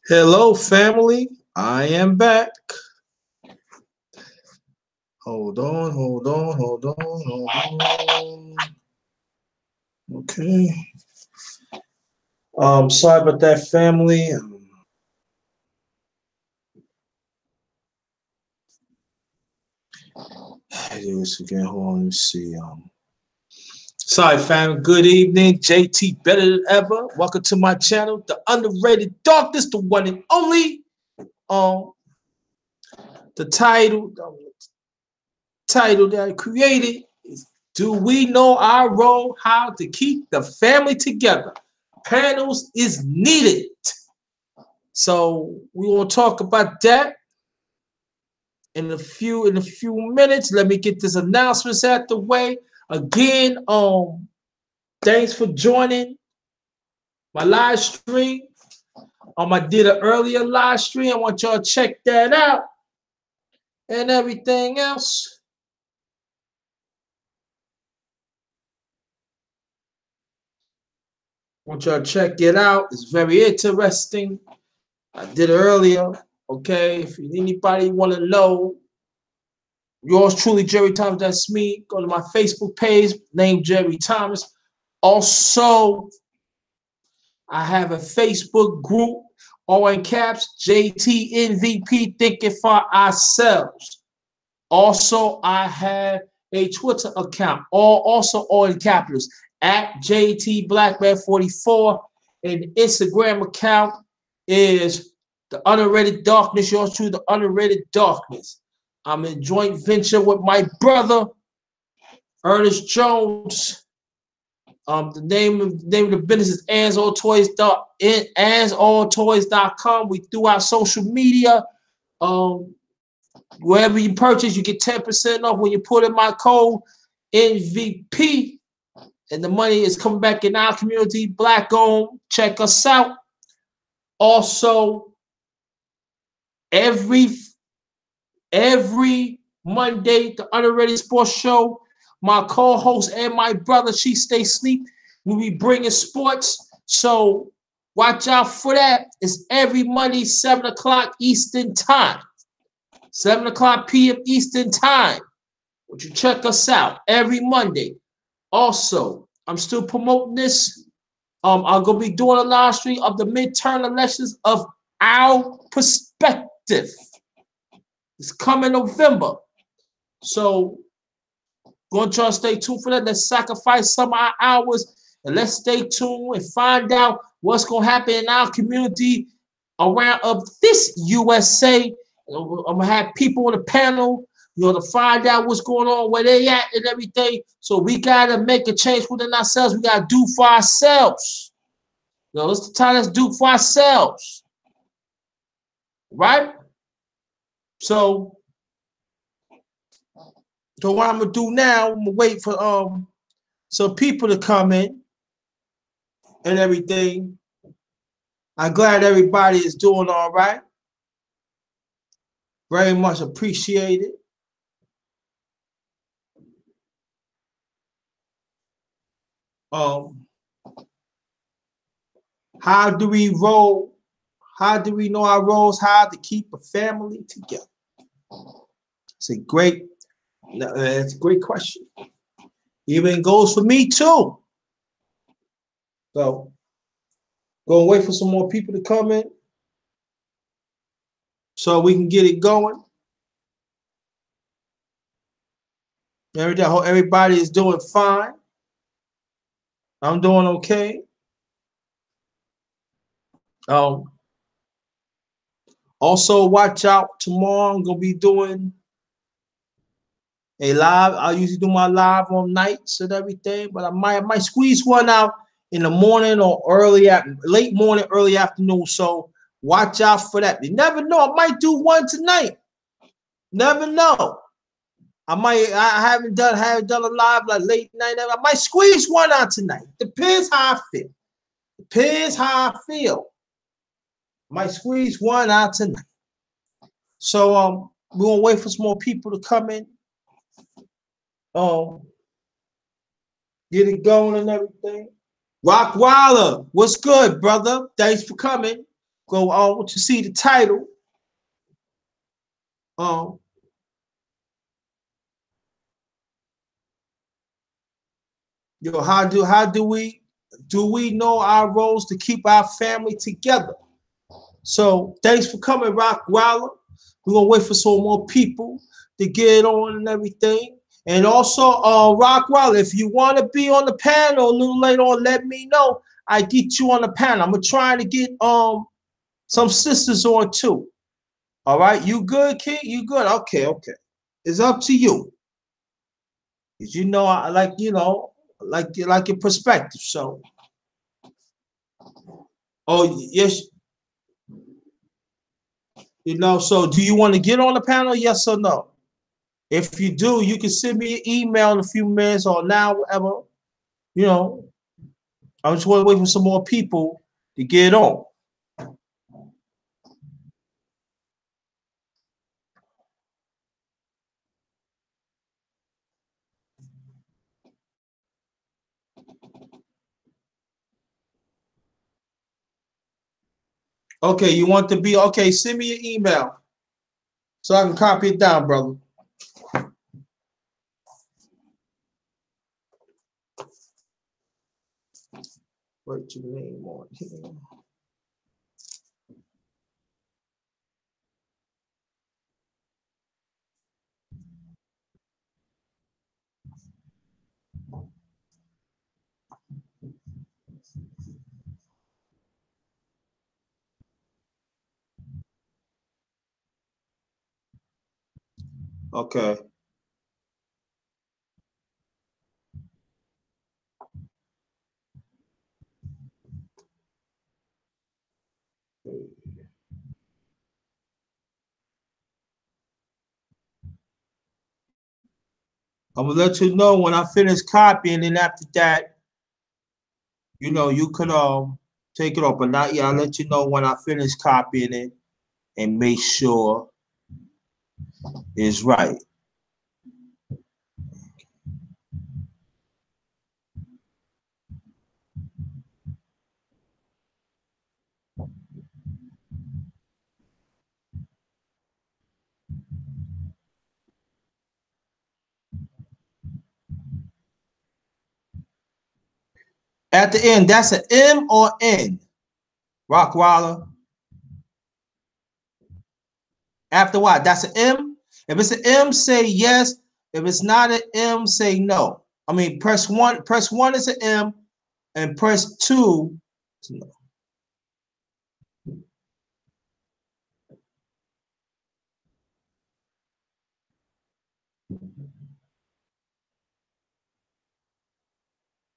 Hello, family. I am back. Hold on, hold on, hold on, hold on. Okay. Sorry about that, family. Do this again. Hold on. Let me see. Sorry, fam. Good evening. JT better than ever. Welcome to my channel, The Underrated Darkness, the one and only. The title that I created is "Do We Know Our Role? How to Keep the Family Together?" Panels is needed. So we will talk about that in a few minutes. Let me get this announcements out the way. Again, thanks for joining my live stream. I did an earlier live stream. I want y'all to check that out and everything else. I want y'all to check it out. It's very interesting. I did it earlier. Okay, if anybody want to know, yours truly, Jerry Thomas, that's me. Go to my Facebook page, named Jerry Thomas. Also, I have a Facebook group, all in caps, JTNVP, Thinking for Ourselves. Also, I have a Twitter account, also all in capitals, at JTBlackman44. And the Instagram account is The Underrated Darkness, yours truly, The Underrated Darkness. I'm in joint venture with my brother, Ernest Jones. The name of the business is AnsAllToys.com. We through our social media. Wherever you purchase, you get 10% off when you put in my code NVP. And the money is coming back in our community, Black owned. Check us out. Also, every Monday, the Underrated Sports Show, my co-host and my brother, She Stay Sleep, we'll be bringing sports. So watch out for that. It's every Monday, 7 o'clock Eastern Time. 7 o'clock p.m. Eastern Time. Would you check us out every Monday? Also, I'm still promoting this. I'm going to be doing a live stream of the midterm elections of our perspective. It's coming November. So, going to try to stay tuned for that. Let's sacrifice some of our hours and let's stay tuned and find out what's going to happen in our community around of this USA. I'm going to have people on the panel, to find out what's going on, where they at and everything. So we got to make a change within ourselves. We got to do for ourselves. It's the time. Let's do for ourselves. Right? So what I'm going to do now, I'm going to wait for some people to come in and everything. I'm glad everybody is doing all right. Very much appreciated. How do we roll? How do we know our roles? How to keep a family together? It's a great question. Even goes for me too. So, gonna wait for some more people to come in so we can get it going. I hope everybody is doing fine. I'm doing okay. Also, watch out tomorrow. I'm gonna be doing a live. I usually do my live on nights and everything, but I might squeeze one out in the morning or late morning, early afternoon. So watch out for that. You never know. I might do one tonight. Never know. I haven't done a live like late night. I might squeeze one out tonight. Depends how I feel. Might squeeze one out tonight. So we're gonna wait for some more people to come in. get it going and everything. Rockwaller, what's good, brother? Thanks for coming. Go on to see the title. Yo, how do we know our roles to keep our family together? So thanks for coming, Rockwaller. We're gonna wait for some more people to get on and everything. And also, Rockwaller, if you want to be on the panel a little later on, let me know. I get you on the panel. I'm gonna try to get some sisters on too. All right, you good, kid? You good? Okay. It's up to you. Cause you know I like like your perspective. So, oh yes, So, do you want to get on the panel? Yes or no? If you do, you can send me an email in a few minutes or now, whatever. I just want to wait for some more people to get on. Okay, you want to be okay? Send me an email so I can copy it down, brother. Write your name on here. Okay. I'm gonna let you know when I finish copying, and after that, you could take it off, but not yet. I'll let you know when I finish copying it and make sure it's right. At the end, that's an M or N, Rockwaller. After what? That's an M. If it's an M, say yes. If it's not an M, say no. I mean, press one. Press one is an M, and press two is no.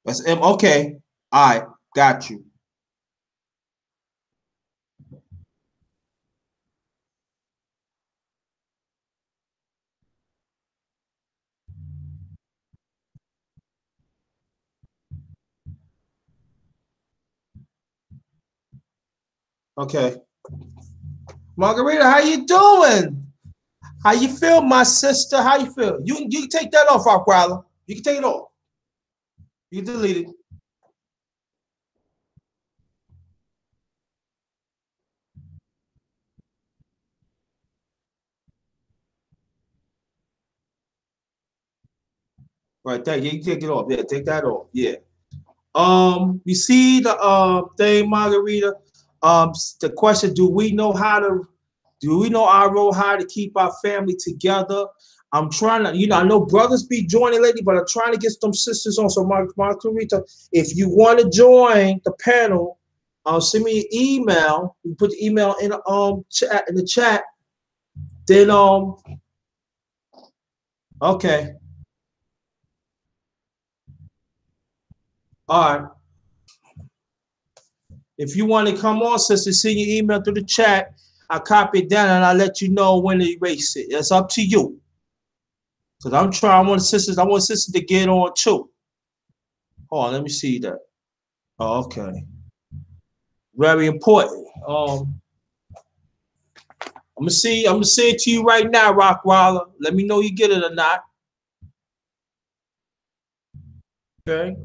That's M. Okay. All right. Got you. Okay. Margarita, how you doing? How you feel, my sister? How you feel? You can take that off, Rockwaller. You can take it off. You can delete it. Right there. You can take it off. Yeah, take that off. Yeah. You see the thing, Margarita. The question: Do we know our role, how to keep our family together? I'm trying to, I know brothers be joining lately, but I'm trying to get some sisters on. So, Margarita, if you want to join the panel, send me an email. You put the email in the chat. Then okay, all right. If you want to come on, sister, send your email through the chat. I copy it down and I'll let you know when to erase it. It's up to you. Because I'm trying, I want sisters to get on too. Hold on, let me see that. Oh, okay. Very important. I'm gonna say it to you right now, Rockwaller. Let me know you get it or not. Okay.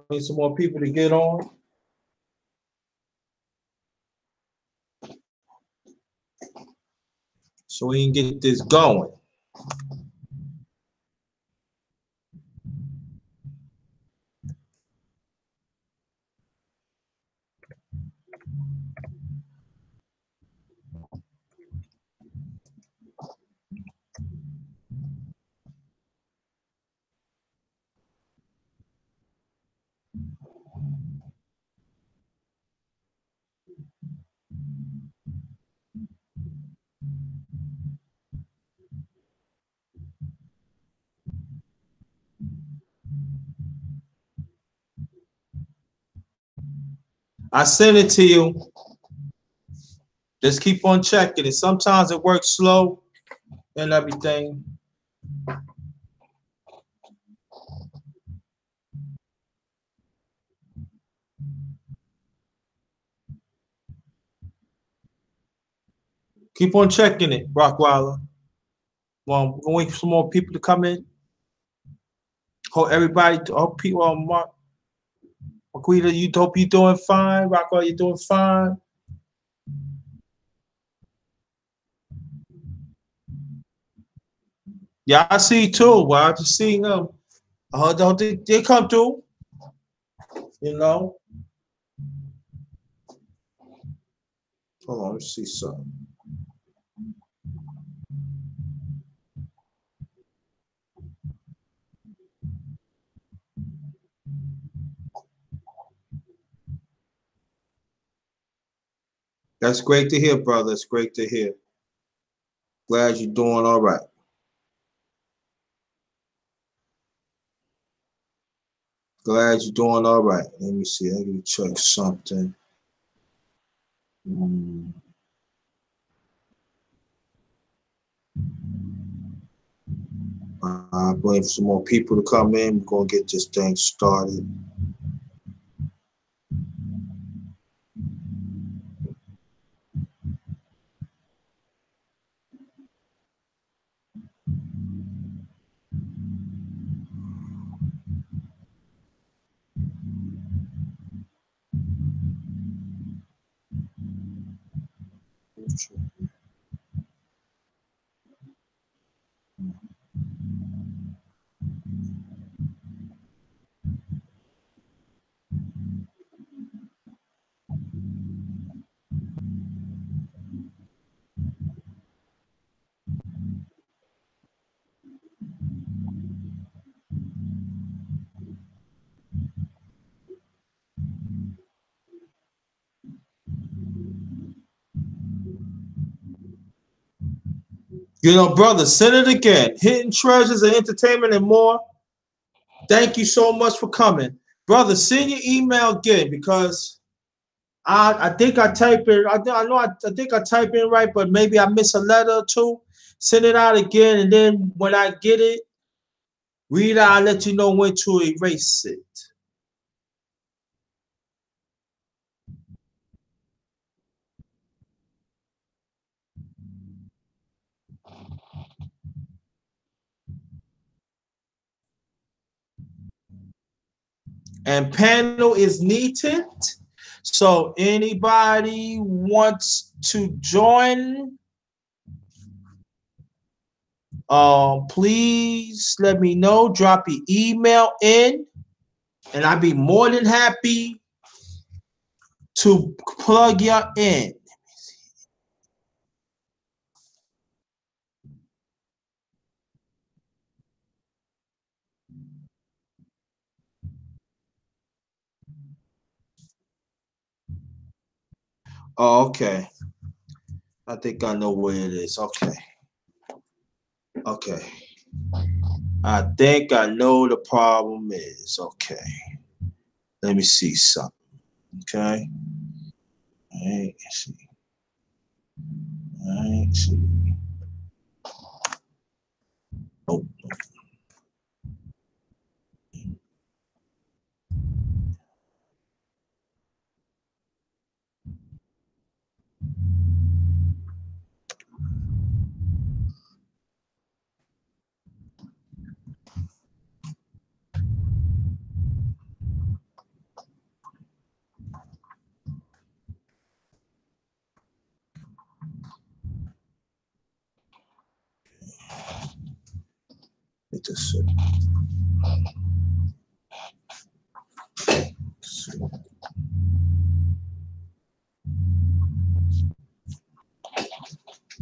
Need some more people to get on. So we can get this going. I sent it to you. Just keep on checking it. Sometimes it works slow and everything. Keep on checking it, Rockweiler. Well, we're gonna wait for some more people to come in. Hope everybody, hope people, Mark, Marquita, you hope you're doing fine. Rockweiler, you're doing fine. Yeah, I see too. Well, I just seen them. They come through. You know. Hold on, let's see something. That's great to hear, brother. It's great to hear. Glad you're doing all right. Glad you're doing all right. Let me see. Let me check something. I'm waiting for some more people to come in. We're going to get this thing started. You know, brother, send it again. Hidden Treasures of Entertainment and More. Thank you so much for coming. Brother, send your email again because I think I type in, I think I type in right, but maybe I miss a letter or two. Send it out again, and then when I get it, read it, I'll let you know when to erase it. And panel is needed. So anybody wants to join, please let me know. Drop your email in, and I'd be more than happy to plug you in. Oh, okay. I think I know where it is. Okay. Okay. I think I know the problem is. Okay. Let me see something. Okay. All right. See. All right. See. Oh. Let this sit.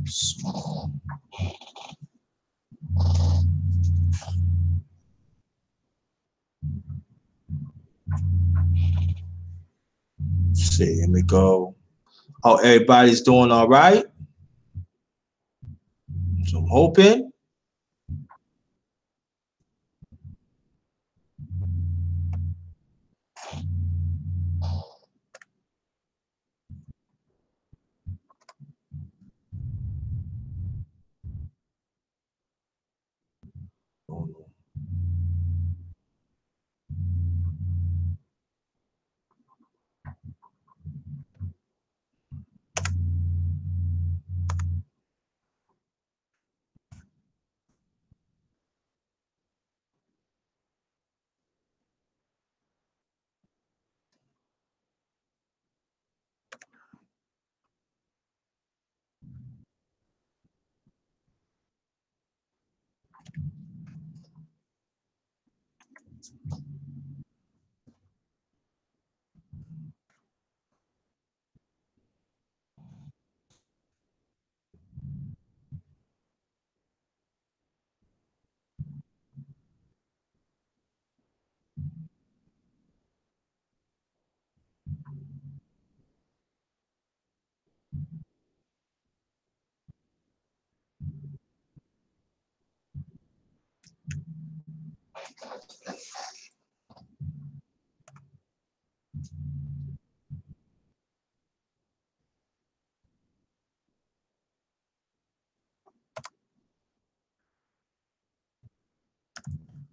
Small. Let's see, here we go. Oh, everybody's doing all right. So I'm hoping. Oh, no.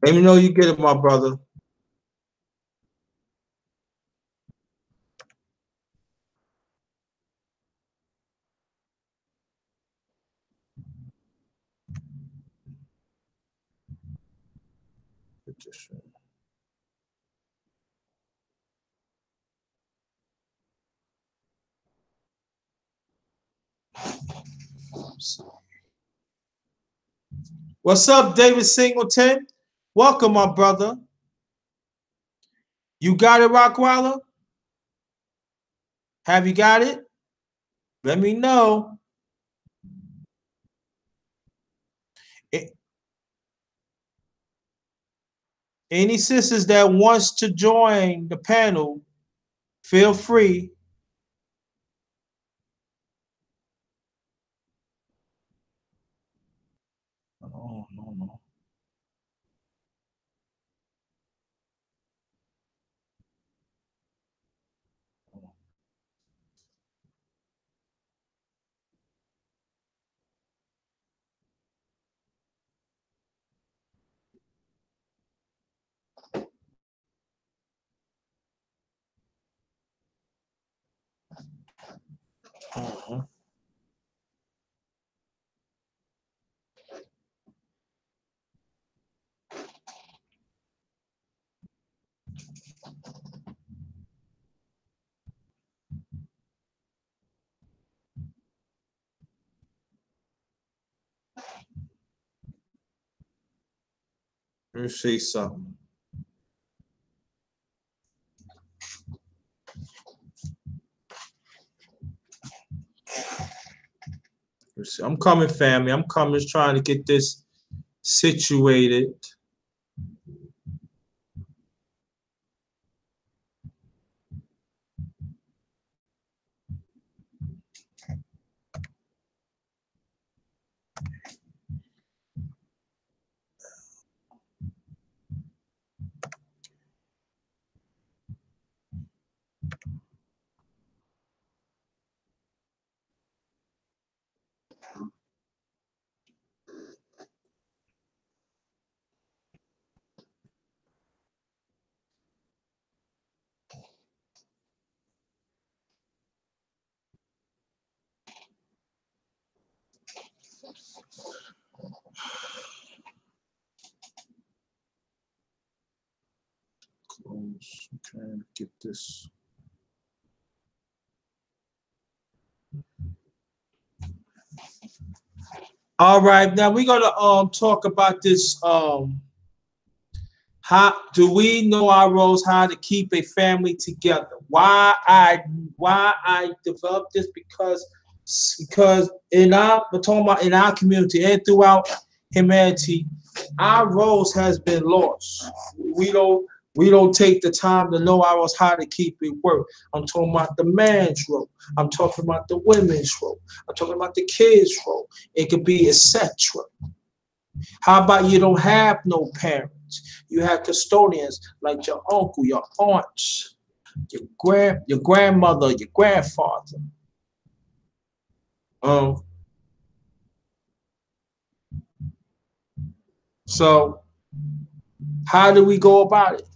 Let me know you get it, my brother. What's up, David Singleton? Welcome, my brother. You got it, Rockwaller? Have you got it? Let me know. Any sisters that wants to join the panel, feel free. Oh, no. Uh-huh. Let me see something. I'm coming, family. I'm coming, just trying to get this situated. Close. Okay, get this. All right, now we're gonna talk about this. How do we know our roles? How to keep a family together? Why I developed this because in our we're talking about in our community and throughout humanity, our roles has been lost. We don't take the time to know our roles, how to keep it work. I'm talking about the man's role. I'm talking about the women's role. I'm talking about the kids' role. It could be etc. How about you don't have no parents? You have custodians like your uncle, your aunts, your grandmother, your grandfather. Um, so how do we go about it?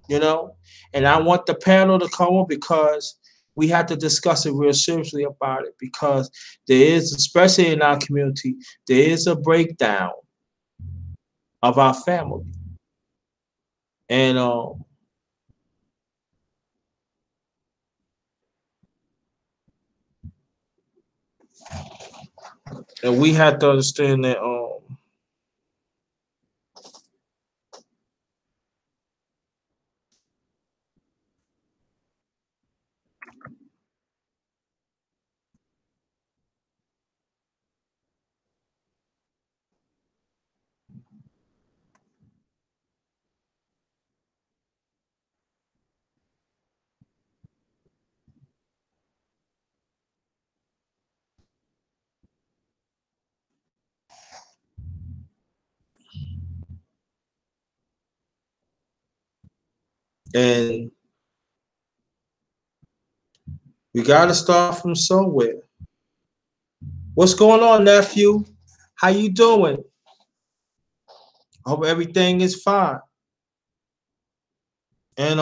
You know? And I want the panel to come on because we have to discuss it real seriously about it because there is, especially in our community, there is a breakdown of our family. And we have to understand that and we got to start from somewhere. What's going on, nephew? How you doing? Hope everything is fine. And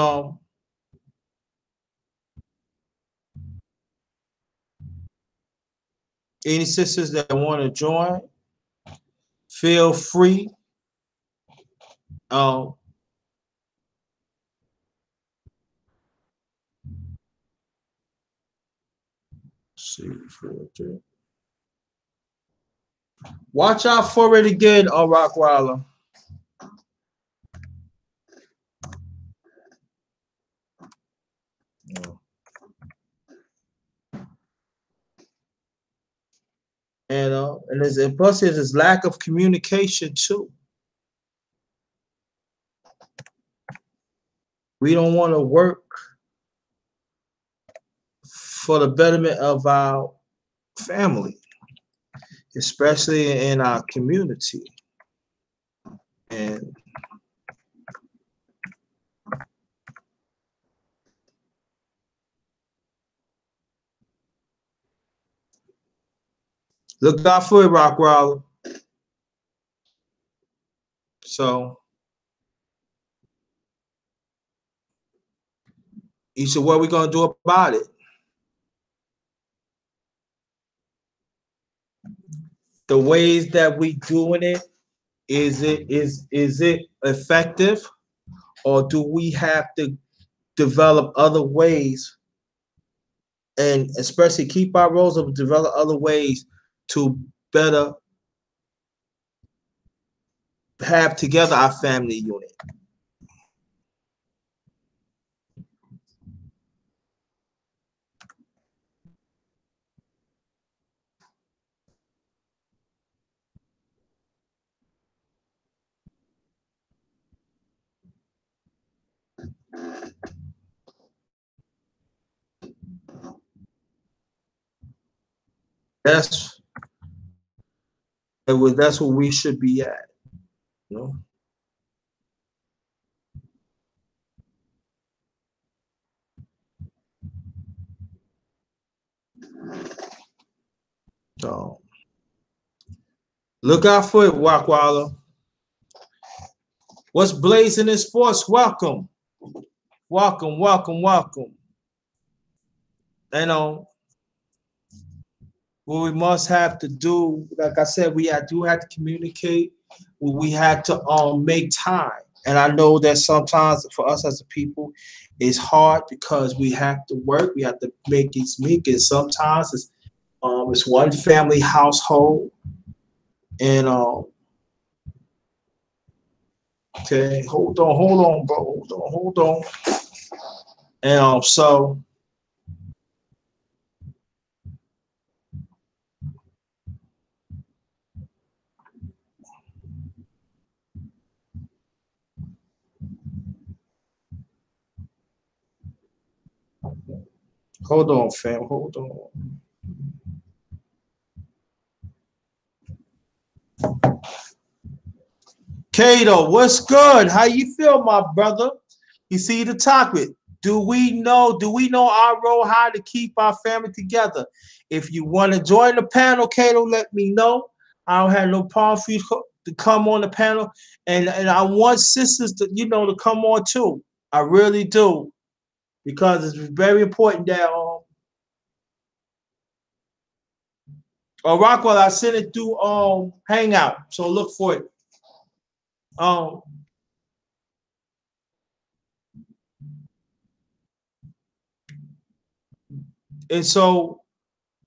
any sisters that want to join, feel free. Um, see, watch out for it again, Rockweiler. And there's and plus there's this lack of communication too. We don't want to work for the betterment of our family, especially in our community. And look out for it, Rockweiler. So he said, what are we gonna do about it? The ways that we doing it, is it effective, or do we have to develop other ways, and especially keep our roles up, develop other ways to better have together our family unit? That's that's what we should be at, you know. So look out for it, Walkwalla. What's blazing in sports? Welcome, welcome, welcome, welcome. And what we must have to do, like I said, do have to communicate. We had to make time. And I know that sometimes for us as a people, it's hard because we have to work, we have to make these meetings. Sometimes it's one family household, and okay, hold on, bro, hold on. And so hold on, fam, hold on. Kato, what's good? How you feel, my brother? You see the topic. Do we know our role, how to keep our family together? If you want to join the panel, Kato, let me know. I don't have no problem for you to come on the panel. And I want sisters to, to come on too. I really do. Because it's very important that Rockwell, I sent it through Hangout. So look for it. Um and so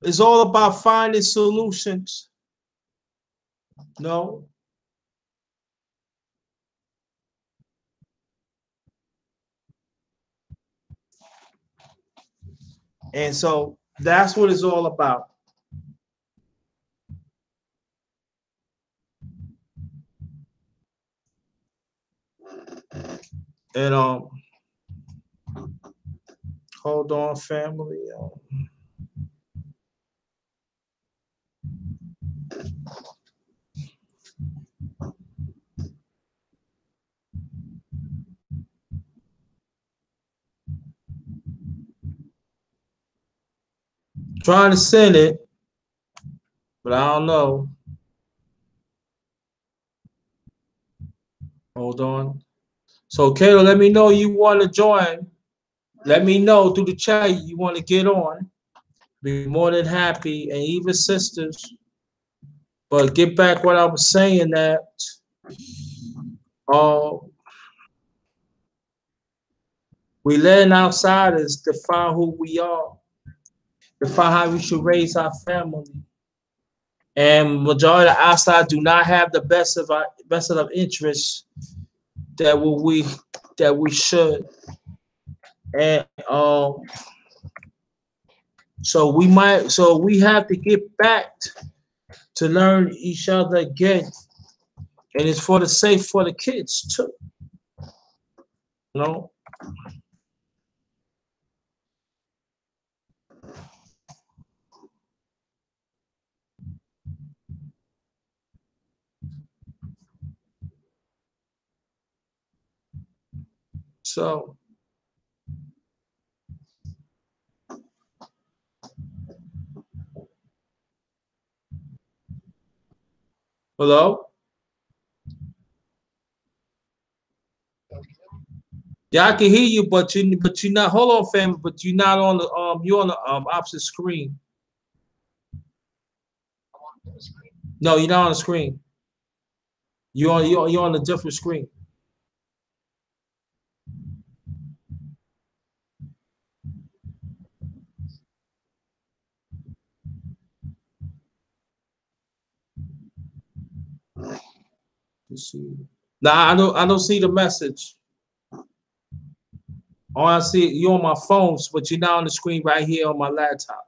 it's all about finding solutions. No. And so that's what it's all about. And hold on, family. Trying to send it, but I don't know. Hold on. So, Kato, let me know you want to join. Let me know through the chat you want to get on. Be more than happy, and even sisters. But get back what I was saying that uh, we letting outsiders define who we are, define how we should raise our family. And majority of outside do not have the best of interests that we should. And so we have to get back to learn each other again. And it's for the safe for the kids too. You know? So hello? Yeah, I can hear you, but you're not. Hold on, family. But you're not on the You're on the opposite screen. No, you're not on the screen. You're on a different screen. Let's see. Nah, I don't see the message. All I see you're on my phones, but you're not on the screen right here on my laptop.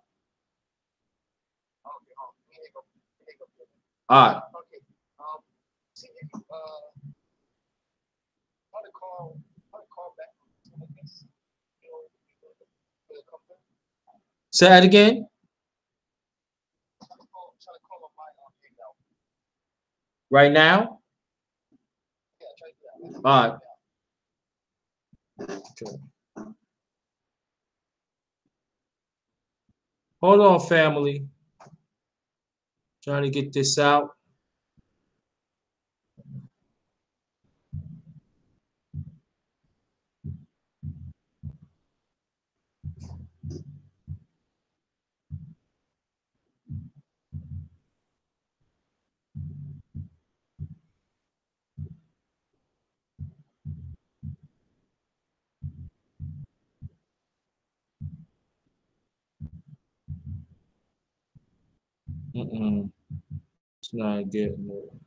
All right. Say that again. Right now. All right. Okay. Hold on, family. Trying to get this out. It's not getting it.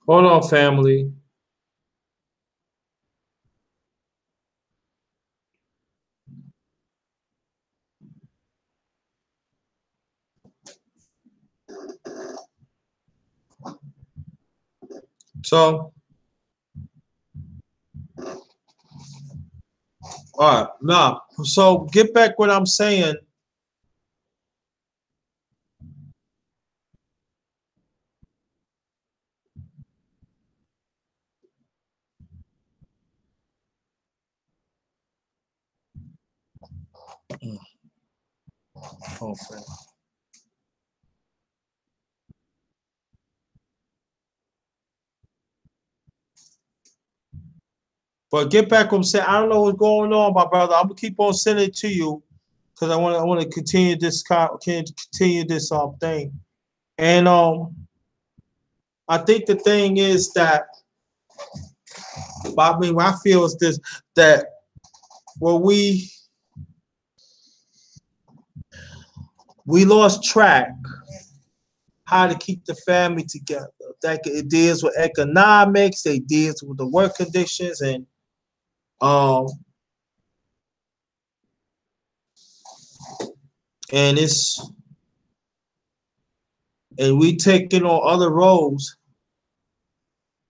Hold on, family. So, all right, now, so get back what I'm saying. Okay. But get back what I'm saying. I don't know what's going on, my brother. I'm gonna keep on sending it to you because I want to continue this thing. And I think the thing is that I mean, what I feel is this that well we lost track how to keep the family together. That it deals with economics, it deals with the work conditions, and um and it's and we taking on other roles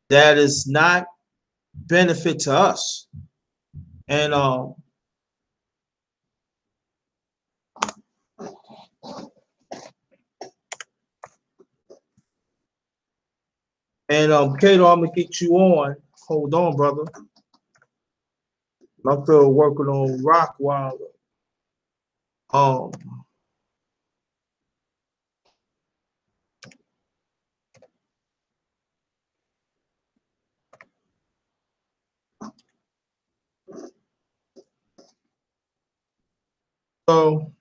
that is not benefit to us. And Kato, I'm gonna get you on. Hold on, brother. I'm still working on Rockwilder. Um, so,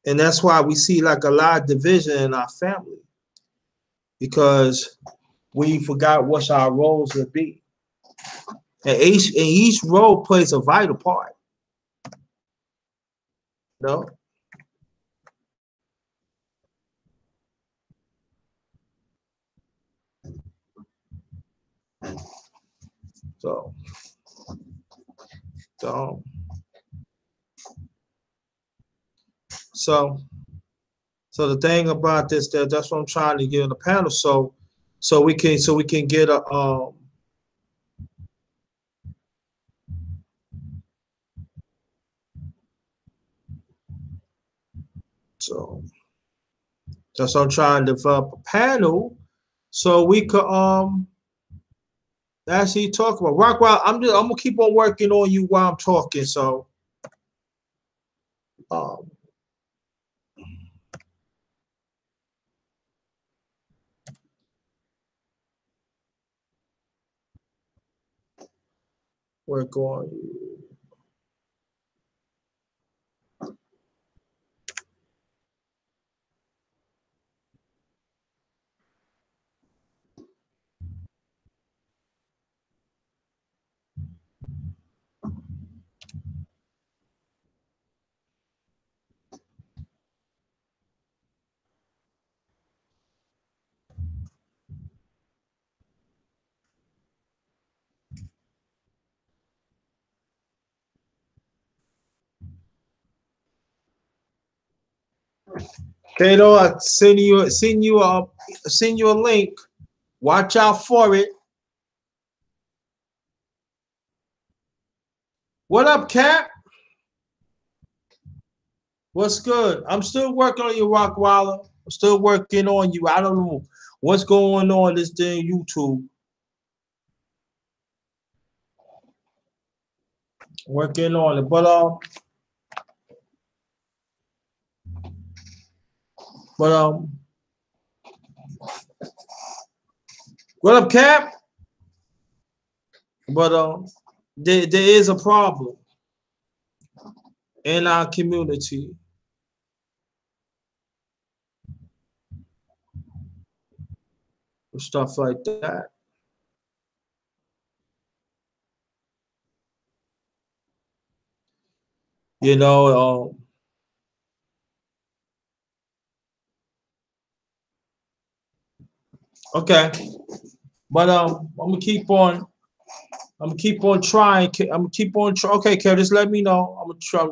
and that's why we see like a lot of division in our family because we forgot what our roles would be, and each role plays a vital part. You know? So, so, so, so the thing about this, that's what I'm trying to get on the panel, so we can get a so that's what I'm trying to develop a panel so we could actually talk about Rockwell. I'm gonna keep on working on you while I'm talking. So um, work on you. Kato, I send you a link. Watch out for it. What up, Cap? What's good? I'm still working on you, Rockwilder. I'm still working on you. I don't know what's going on this day YouTube. Working on it, but what up, Cap? But there is a problem in our community. With stuff like that. You know, okay. But I'm gonna keep on. I'm gonna keep on trying. I'm gonna keep on. Okay, Curtis, let me know. I'm gonna try. I'm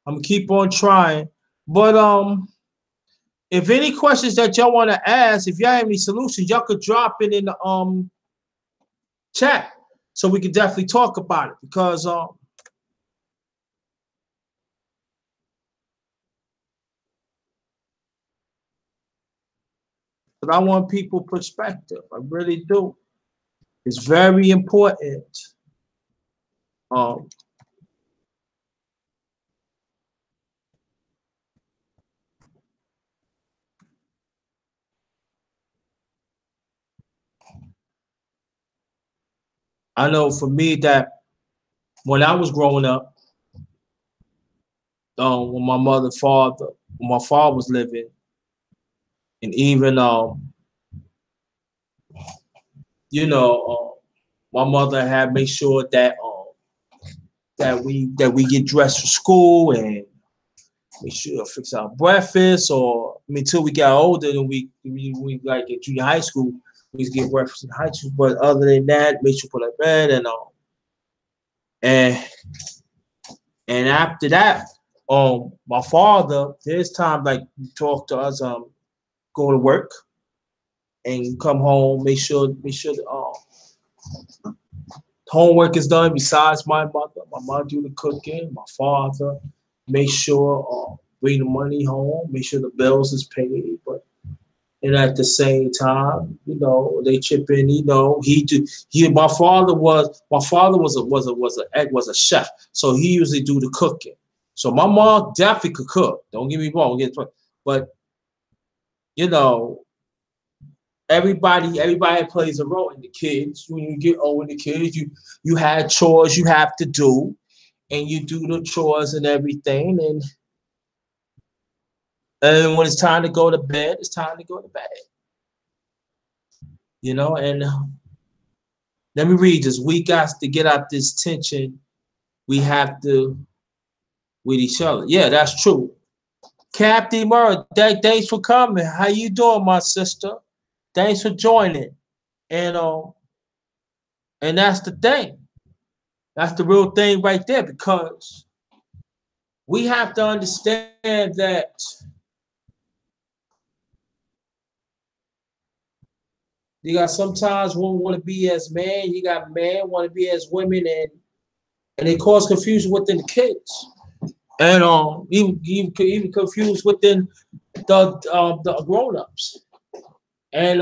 gonna keep on trying. But if any questions that y'all want to ask, if y'all have any solutions, y'all could drop it in the chat so we could definitely talk about it because I want people perspective. I really do. It's very important. Um, I know for me that when I was growing up, when when my father was living, and even you know, my mother had made sure that we get dressed for school and make sure to fix our breakfast. Or I mean, until we got older, and we like in junior high school, we used to get breakfast in high school. But other than that, make sure to put our bed and and after that, my father, there's time like talk to us, go to work and come home, make sure the homework is done. Besides my mother do the cooking, my father make sure bring the money home, make sure the bills is paid. But and at the same time, they chip in. My father was a chef, so he usually do the cooking. So my mom definitely could cook. Don't get me wrong, but you know everybody plays a role in the kids. When you get older, the kids you had chores you have to do, and you do the chores and everything, and when it's time to go to bed, it's time to go to bed. And let me read this. We got to get out this tension we have to with each other. Yeah, that's true. Captain Murray, thanks for coming. How you doing, my sister? Thanks for joining. And and that's the thing. That's the real thing right there, because we have to understand that you got sometimes women want to be as men, you got men want to be as women, and they cause confusion within the kids, and even confused within the grown ups, and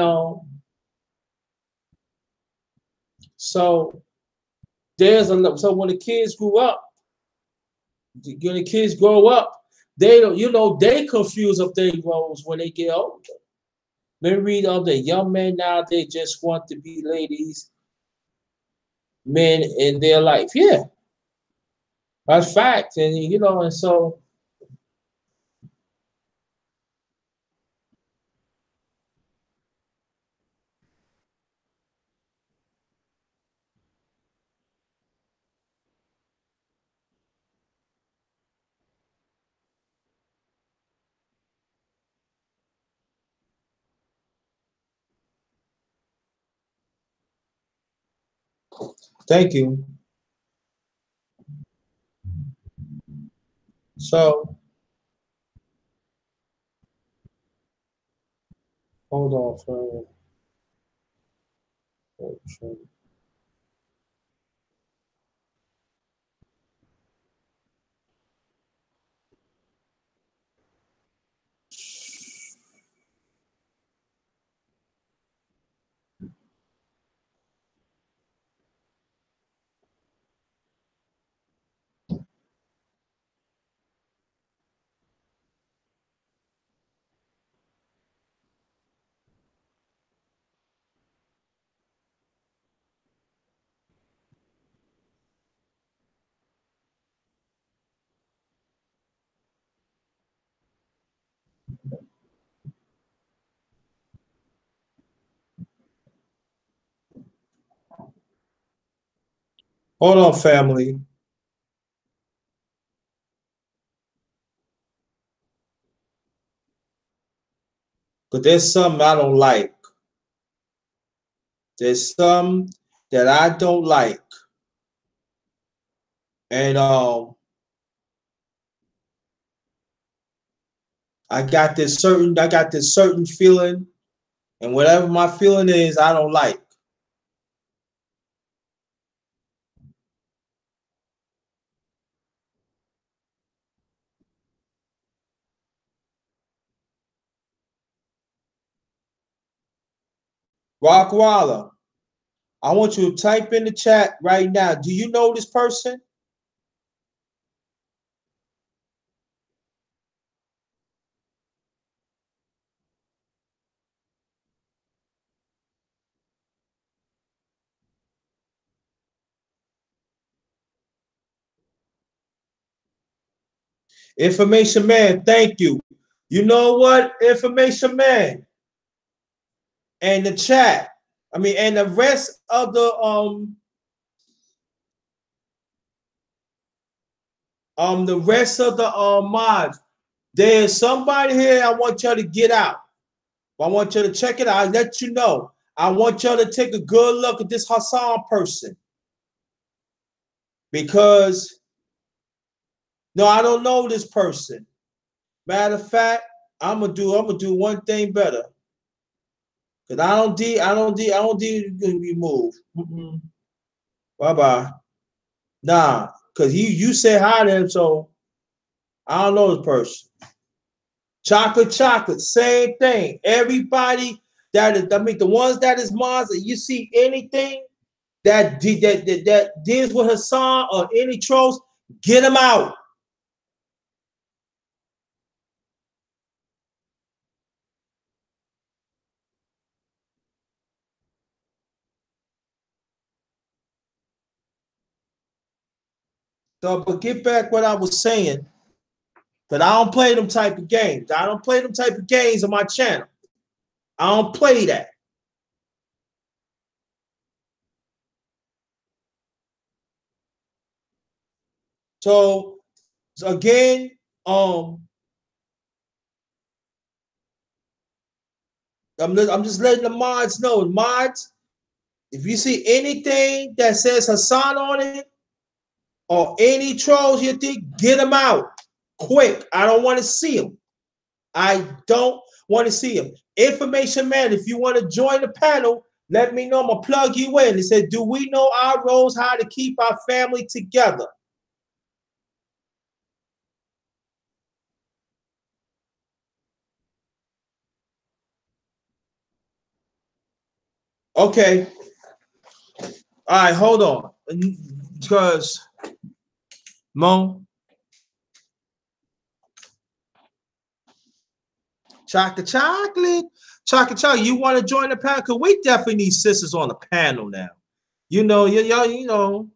so so when the kids grew up, when the kids grow up, they don't they confuse of their roles when they get older. Maybe the young men now, they just want to be ladies, men in their life. Yeah, that's fact, and and so thank you. So hold on for Hold on, family. But there's something I don't like. There's some that I don't like. And I got this certain feeling, and whatever my feeling is, I don't like. Rockwalla, I want you to type in the chat right now. Do you know this person? Information man, thank you. You know what, Information man, and the chat. I mean, and the rest of the rest of the mods. There's somebody here I want y'all to get out. I want y'all to check it out. I'll let you know. I want y'all to take a good look at this Hassan person. Because no, I don't know this person. Matter of fact, I'm gonna do one thing better. Cause I don't remove. Bye bye. Nah, cause you said hi to him, so I don't know this person. Chocolate, same thing. Everybody that is, I mean, the ones that is Mars, you see anything that deals with Hassan or any trolls, get them out. So, but get back what I was saying. But I don't play them type of games. I don't play them type of games on my channel. I don't play that. So again, I'm just letting the mods know. Mods, if you see anything that says Hassan on it or any trolls you think, get them out quick. I don't want to see them. I don't want to see them. Information man, if you want to join the panel, let me know. I'm gonna plug you in. It said, do we know our roles, how to keep our family together? Okay. All right, hold on. Because Mo, chocolate, you want to join the panel? Because we definitely need sisters on the panel now. You know, you know.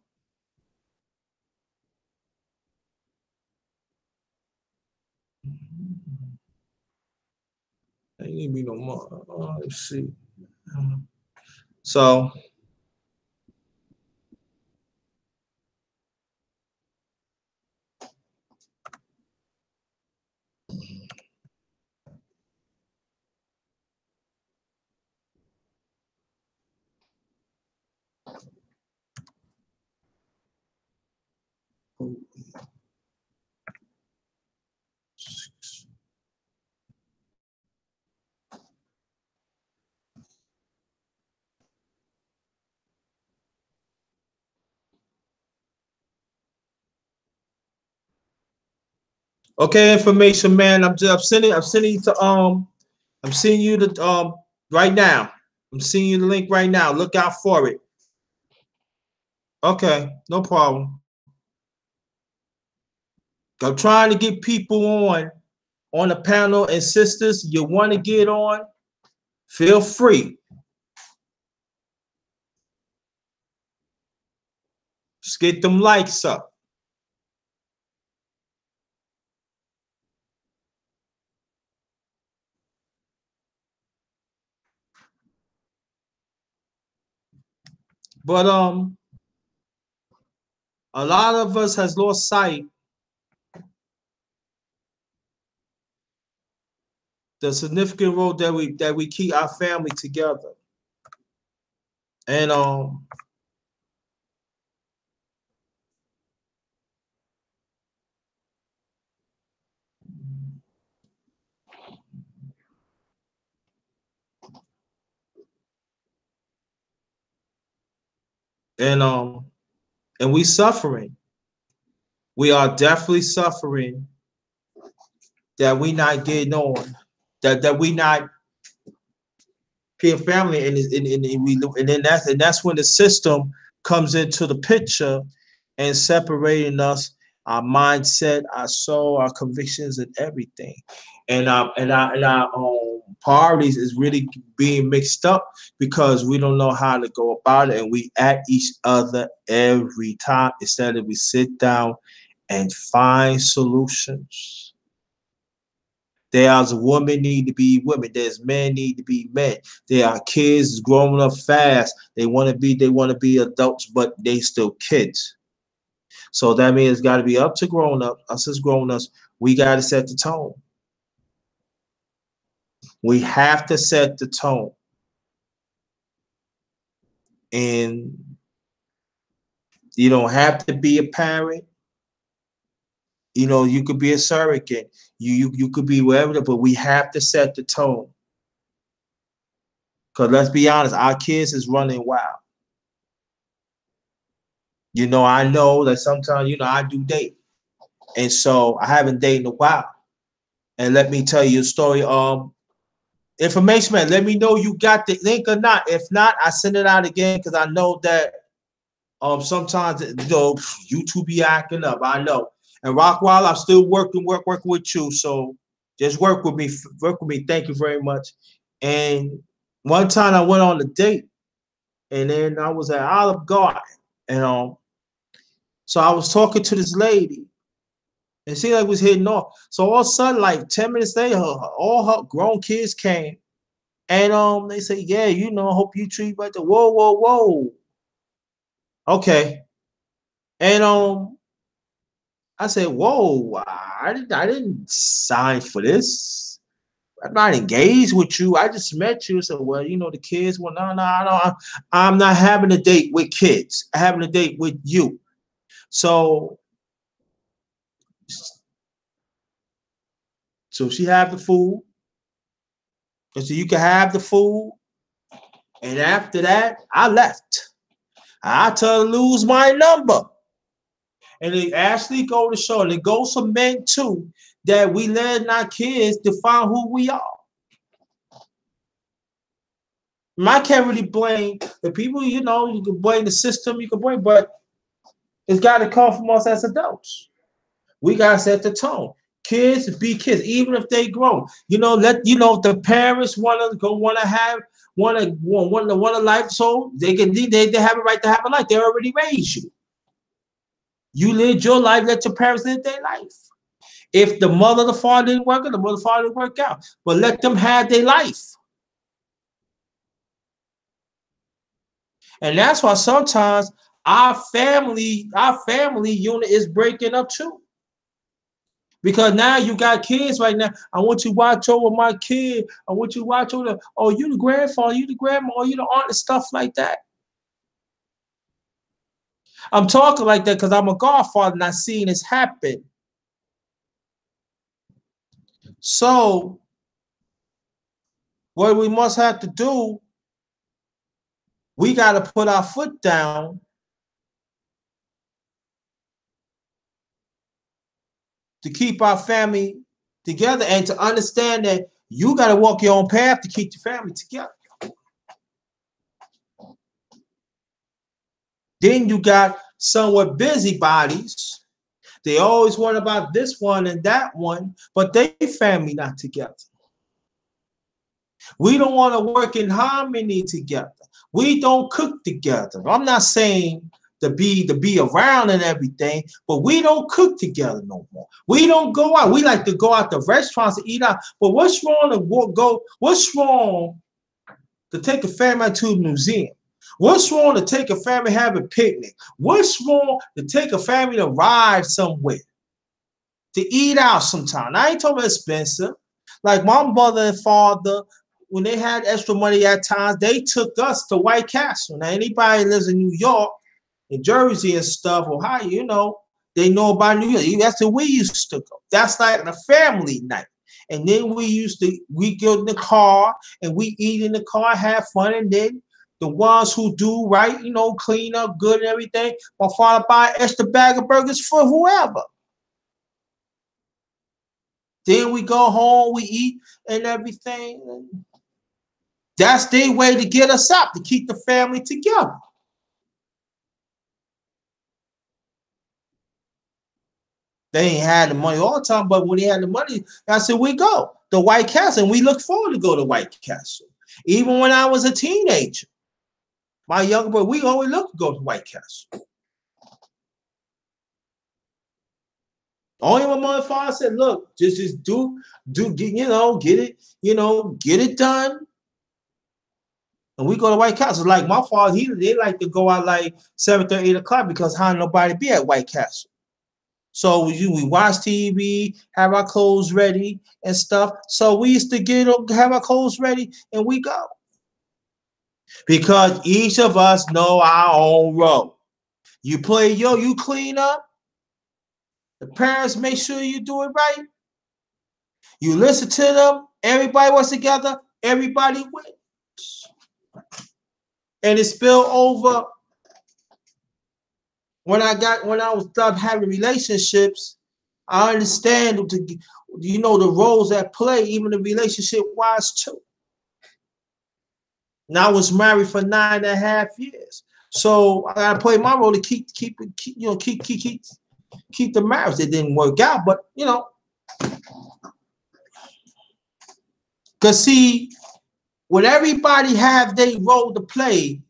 Ain't need me no more. Let's see. So, okay, information man. I'm sending you to I'm sending you the right now. I'm sending you the link right now. Look out for it. Okay, no problem. I'm trying to get people on the panel, and sisters, you want to get on, feel free. Just get them likes up. But A lot of us has lost sight the significant role that we keep our family together. And and um and we suffering. We are definitely suffering that we not getting on, that we not being family, and then that's when the system comes into the picture and separating us, our mindset, our soul, our convictions, and everything, and our priorities is really being mixed up because we don't know how to go about it, and we at each other every time instead of we sit down and find solutions. There's women need to be women. There's men need to be men. There are kids growing up fast. They want to be adults, but they still kids. So that means it's got to be up to grown up, us as grown ups. We got to set the tone. We have to set the tone. And you don't have to be a parent. You know, you could be a surrogate. You could be wherever, but we have to set the tone. Because let's be honest, our kids is running wild. You know that sometimes, I do date. And so I haven't dated in a while. And let me tell you a story. Information man, let me know you got the link or not. If not, I send it out again because I know that sometimes YouTube be acting up. I know. And Rockwell, I'm still working with you. So just work with me. Work with me. Thank you very much. And one time I went on a date, and then I was at Olive Garden, and so I was talking to this lady, and she was hitting off. So all of a sudden, like 10 minutes later, all her grown kids came, and they say, "Yeah, hope you treat like the whoa, whoa, whoa." Okay, and I said, "Whoa, I didn't sign for this. I'm not engaged with you. I just met you." So, well, the kids. Well, no, I'm not having a date with kids. I'm having a date with you. So she have the food. And so you can have the food. And after that, I left. I tell her to lose my number. And they actually go to show, and it goes for men too, that we let our kids define who we are. I can't really blame the people, you can blame the system, you can blame, but it's got to come from us as adults. We got to set the tone. Kids be kids, even if they grow. If the parents want a life, so they have a right to have a life. They already raised you. You lived your life. Let your parents live their life. If the mother, the father didn't work out, the mother, the father didn't work out. But let them have their life. And that's why sometimes our family unit is breaking up too. Because now you got kids right now. I want you to watch over my kid. I want you to watch over you the grandfather, you the grandma, you the aunt, and stuff like that. I'm talking like that because I'm a godfather and I've seen this happen. So what we must have to do, we got to put our foot down to keep our family together and to understand that you got to walk your own path to keep your family together. Then you got somewhat busybodies. They always want about this one and that one, but they family not together. We don't want to work in harmony together. We don't cook together. I'm not saying to be around and everything, but we don't cook together no more. We don't go out. We like to go out to restaurants to eat out. But what's wrong to go? What's wrong to take a family to a museum? What's wrong to take a family have a picnic? What's wrong to take a family to ride somewhere? To eat out sometime. I ain't talking about expensive. Like my mother and father, when they had extra money at times, they took us to White Castle. Now, anybody who lives in New York, in Jersey and stuff, Ohio, you know, they know about New York. That's where we used to go. That's like a family night. And then we get in the car and we eat in the car, have fun, and then the ones who do right, you know, clean up good and everything, my father buy an extra bag of burgers for whoever. Then we go home, we eat and everything. That's their way to get us up, to keep the family together. They ain't had the money all the time, but when they had the money, that's where we go. The White Castle. And we look forward to go to White Castle. Even when I was a teenager, my younger brother, we always look to go to White Castle. Only my mother and father said, look, just do, you know, get it, you know, get it done. And we go to White Castle. Like my father, they like to go out like 7:30, 8 o'clock because how nobody be at White Castle. So we watch TV, have our clothes ready and stuff. So we used to have our clothes ready and we go. Because each of us know our own role. You play you clean up. The parents make sure you do it right. You listen to them. Everybody works together. Everybody wins. And it spilled over when I was done having relationships. I understand you know the roles that play, even the relationship wise too. Now I was married for 9.5 years, so I gotta play my role to keep the marriage. It didn't work out, but you know, cause see, when everybody have their role to play,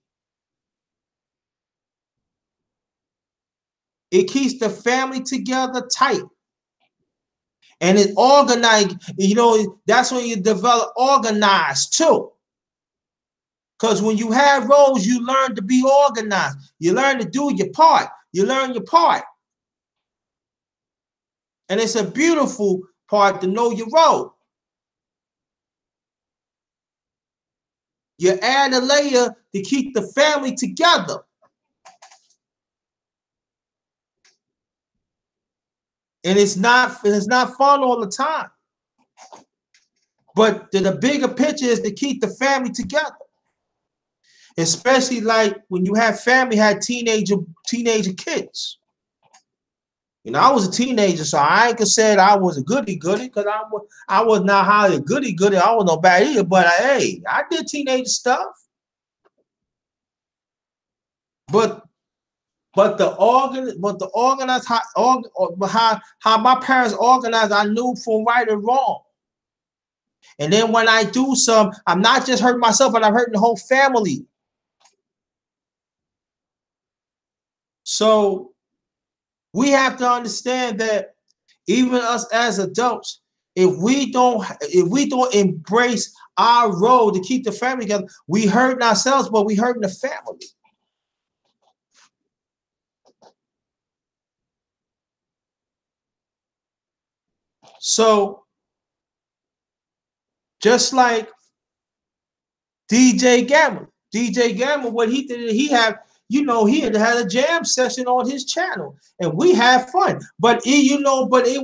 it keeps the family together tight. And it's organized, you know, that's when you develop organized too. Because when you have roles, you learn to be organized. You learn to do your part. You learn your part. And it's a beautiful part to know your role. You add a layer to keep the family together. And it's not fun all the time. But the bigger picture is to keep the family together. Especially like when you have family, had teenager kids. You know, I was a teenager, so I ain't gonna say I was a goody because I was not highly goody. I was no bad either, but hey, I did teenage stuff. But the organized how my parents organized, I knew from right and wrong. And then when I do some, I'm not just hurting myself, but I'm hurting the whole family. So we have to understand that even us as adults, if we don't embrace our role to keep the family together, we hurting ourselves, but we hurting the family. So just like DJ Gamma, what he did, he had a jam session on his channel, and we have fun. But everybody,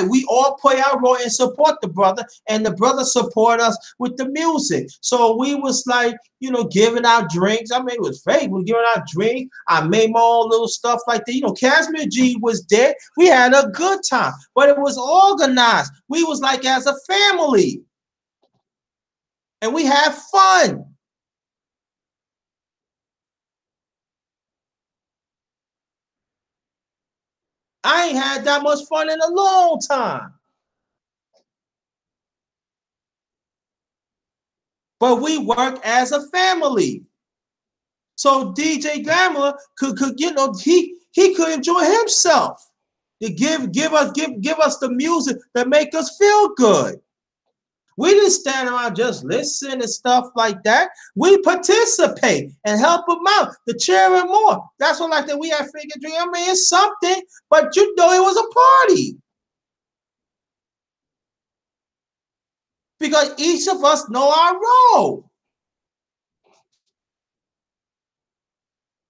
we all play our role and support the brother, and the brother support us with the music. So we was like, giving out drinks. I mean, it was fake. We were giving out drinks. I made my own little stuff like that. Casimir G was dead. We had a good time, but it was organized. We was like as a family, and we had fun. I ain't had that much fun in a long time. But we work as a family. So DJ Glamour could he could enjoy himself. To give us the music that make us feel good. We didn't stand around just listen and stuff like that. We participate and help them out to cheer them on. That's what like that we had Figure Dream. I mean, it's something, but you know it was a party. Because each of us know our role.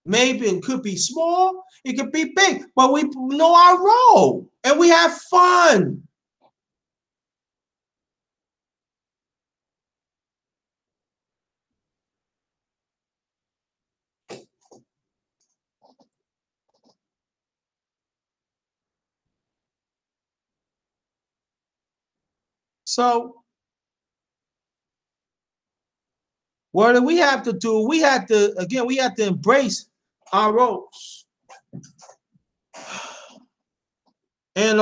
Maybe it could be small, it could be big, but we know our role and we have fun. So what do we have to do? We have to, again, we have to embrace our roles. And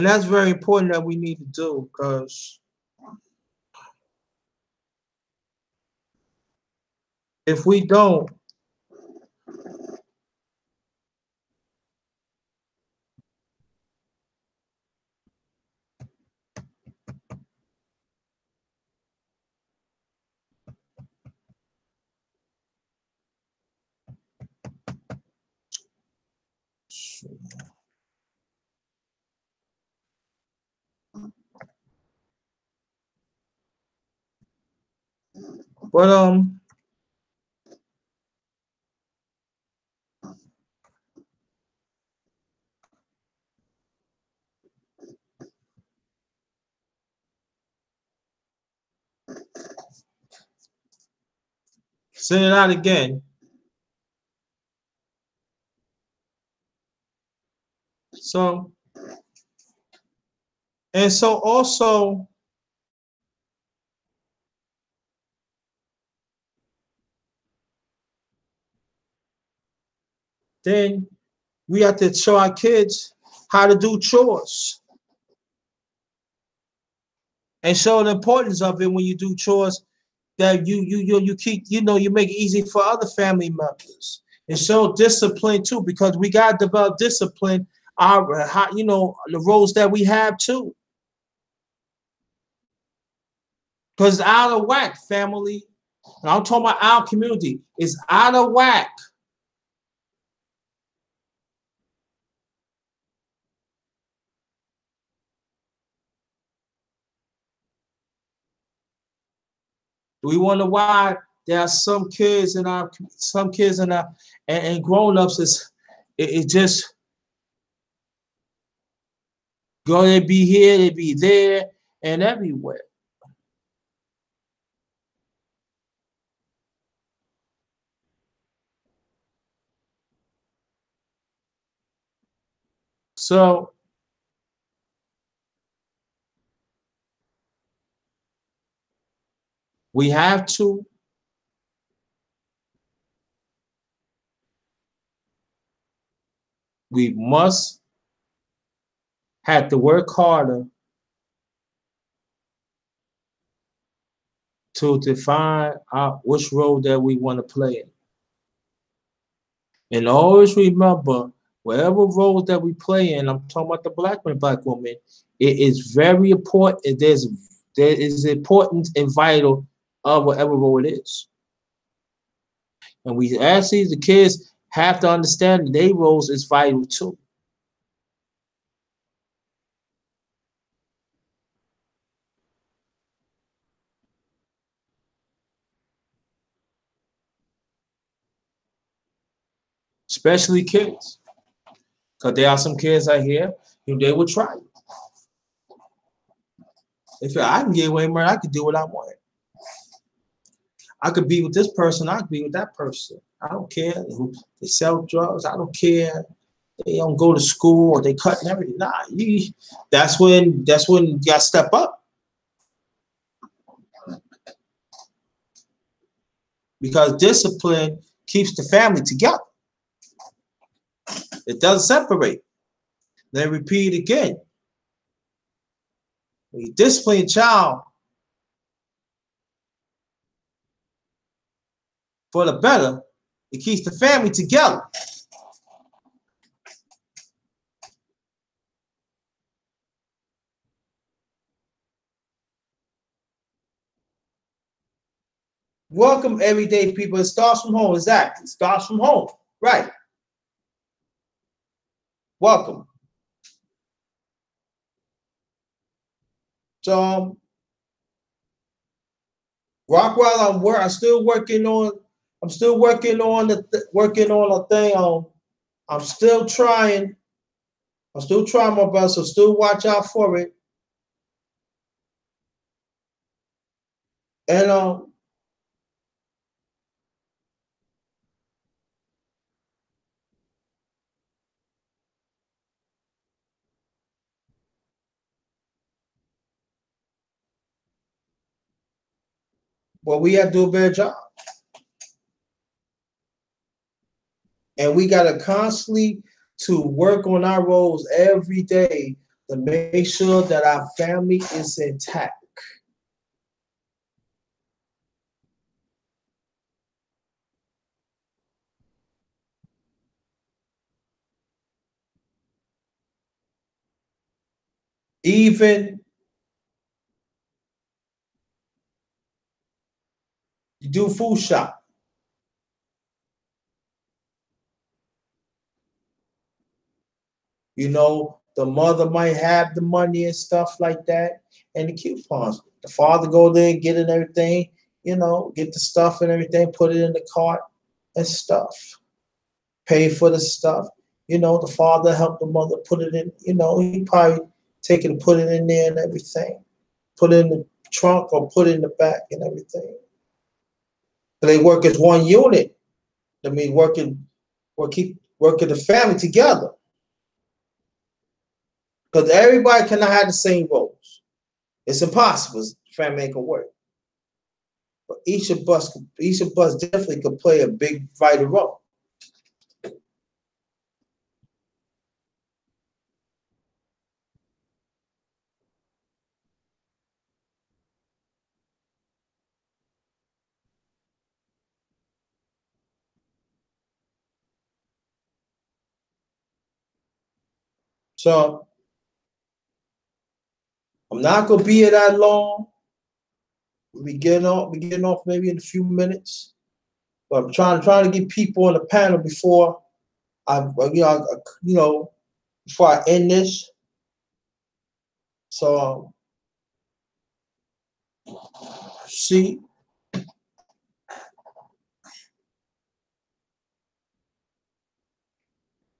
that's very important that we need to do, because if we don't, but send it out again. So, and so also, then we have to show our kids how to do chores and show the importance of it when you do chores, that you keep, you know, you make it easy for other family members, and show discipline too, because we got to develop discipline, our, you know, the roles that we have too, because it's out of whack, family. And I'm talking about our community. It's out of whack. We wonder why there are some kids in our and grown-ups is it just go, they be here, they be there, and everywhere. So we have to, we must have to work harder to define which role that we want to play in. And always remember, whatever role that we play in, I'm talking about the black man, black woman, it is very important. There is importance and vital of whatever role it is. And we actually, the kids have to understand their roles is vital too. Especially kids. Because there are some kids out here who they will try. If I can get away with murder, I can do what I want. I could be with this person, I could be with that person. I don't care. They sell drugs, I don't care. They don't go to school or they cut and everything. Nah, that's when you gotta step up. Because discipline keeps the family together. It doesn't separate. Then repeat again. When you discipline a child for the better, it keeps the family together. Welcome, everyday people. It starts from home. Exactly. It starts from home. Right. Welcome. So, Rockwell, I'm still working on. I'm still working on the thing. I'm still trying. I'm still trying my best. So still watch out for it. And well, we have to do a better job. And we got to constantly to work on our roles every day to make sure that our family is intact. Even you do food shop. You know, the mother might have the money and stuff like that, and the coupons. The father go there and get it and everything, you know, get the stuff and everything, put it in the cart and stuff. Pay for the stuff. You know, the father helped the mother put it in, you know, he probably take it and put it in there and everything. Put it in the trunk or put it in the back and everything. So they work as one unit. I mean, keep working the family together. Because everybody cannot have the same roles. It's impossible. Family ain't gonna work. But each of us definitely could play a big vital role. So I'm not gonna be here that long. We getting off maybe in a few minutes. But I'm trying to get people on the panel before before I end this. So see,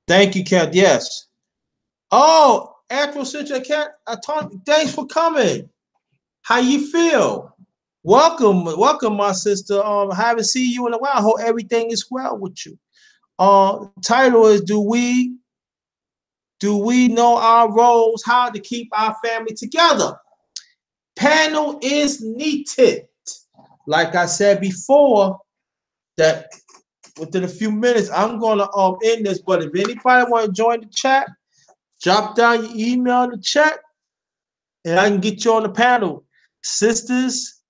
thank you, Kat. Yes. Oh, Afrocentric Cat, thanks for coming. How you feel? Welcome, my sister. I haven't seen you in a while. I hope everything is well with you. Title is do we know our roles? How to keep our family together? Panel is needed. Like I said before, that within a few minutes I'm gonna end this. But if anybody want to join the chat, drop down your email in the chat, and I can get you on the panel, sisters.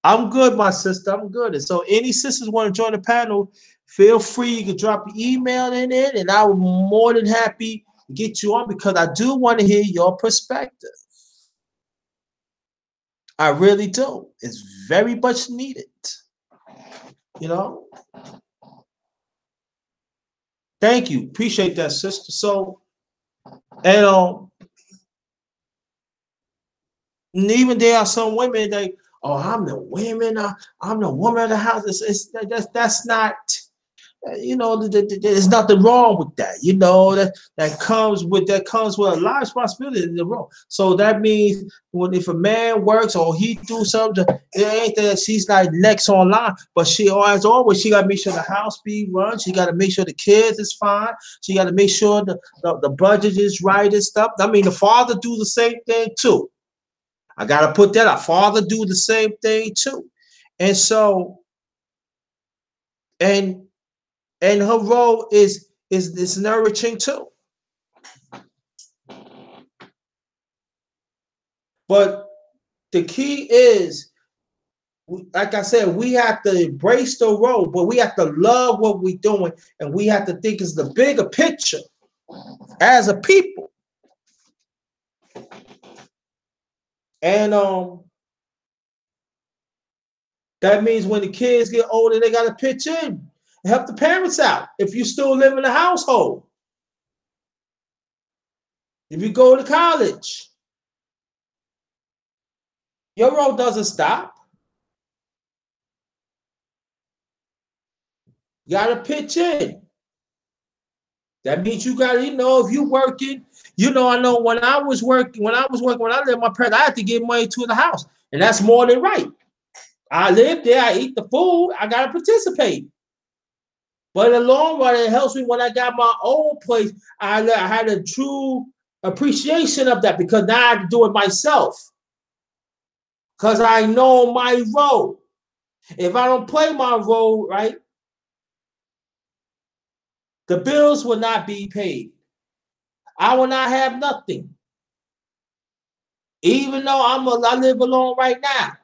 I'm good, my sister. I'm good. And so any sisters want to join the panel, feel free. You can drop your email in it, and I'm more than happy to get you on because I do want to hear your perspective. I really do. It's very much needed. You know? Thank you. Appreciate that, sister. So, and even there are some women that, oh, I'm the women, I'm the woman of the house. That's not, you know, there's nothing wrong with that. You know, that comes with a lot of responsibility in the role. So that means if a man works or he do something, it ain't that she's like next online, but she always she gotta make sure the house be run. She gotta make sure the kids is fine. She gotta make sure the budget is right and stuff. I mean, the father do the same thing too. I gotta put that out. Father do the same thing too. And so, and her role is nourishing too. But the key is, like I said, we have to embrace the role, but we have to love what we're doing, and we have to think it's the bigger picture as a people. And that means when the kids get older, they got to pitch in and help the parents out. If you still live in the household, if you go to college, your role doesn't stop. You got to pitch in. That means you got to, if you're working, I know when I lived with my parents, I had to give money to the house. And that's more than right. I live there, I eat the food, I got to participate. But in the long run, it helps me when I got my own place. I had a true appreciation of that because now I have to do it myself. Because I know my role. If I don't play my role right, the bills will not be paid. I will not have nothing. Even though I live alone right now.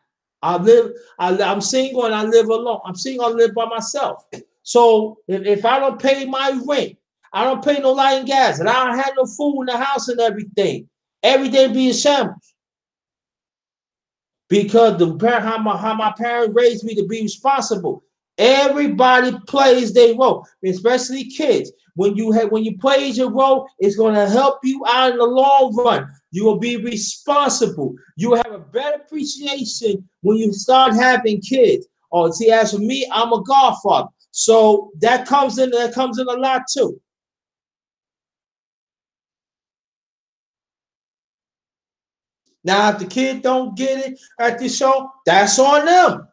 I'm single and I live alone. I'm single, I live by myself. So if I don't pay my rent, I don't pay no light and gas, and I don't have no food in the house and everything, every day be in shambles. Because how my parents raised me to be responsible. Everybody plays their role, especially kids. When you play your role, it's going to help you out in the long run. You will be responsible. You will have a better appreciation when you start having kids. Oh, see, as for me, I'm a godfather, so that comes in a lot too. Now, if the kid don't get it at the show, that's on them.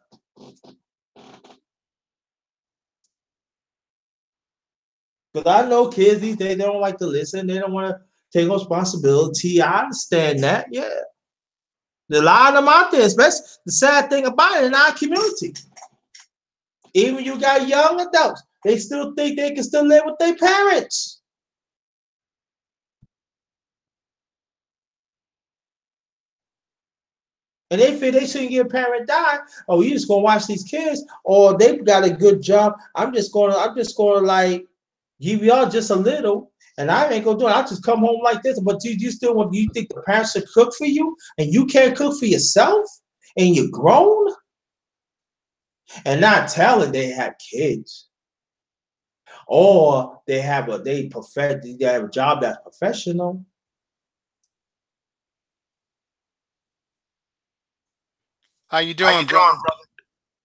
Because I know kids these days, they don't like to listen. They don't want to take responsibility. I understand that. Yeah. There's a lot of them out there, especially the sad thing about it in our community. Even you got young adults, they still think they can still live with their parents. And they feel they shouldn't get a parent die. Oh, you just gonna watch these kids, or they've got a good job. I'm just gonna like give y'all just a little, and I ain't gonna do it. I'll just come home like this. But you think the parents should cook for you, and you can't cook for yourself, and you're grown, and not telling they have kids, or they have a job that's professional. How you doing, brother?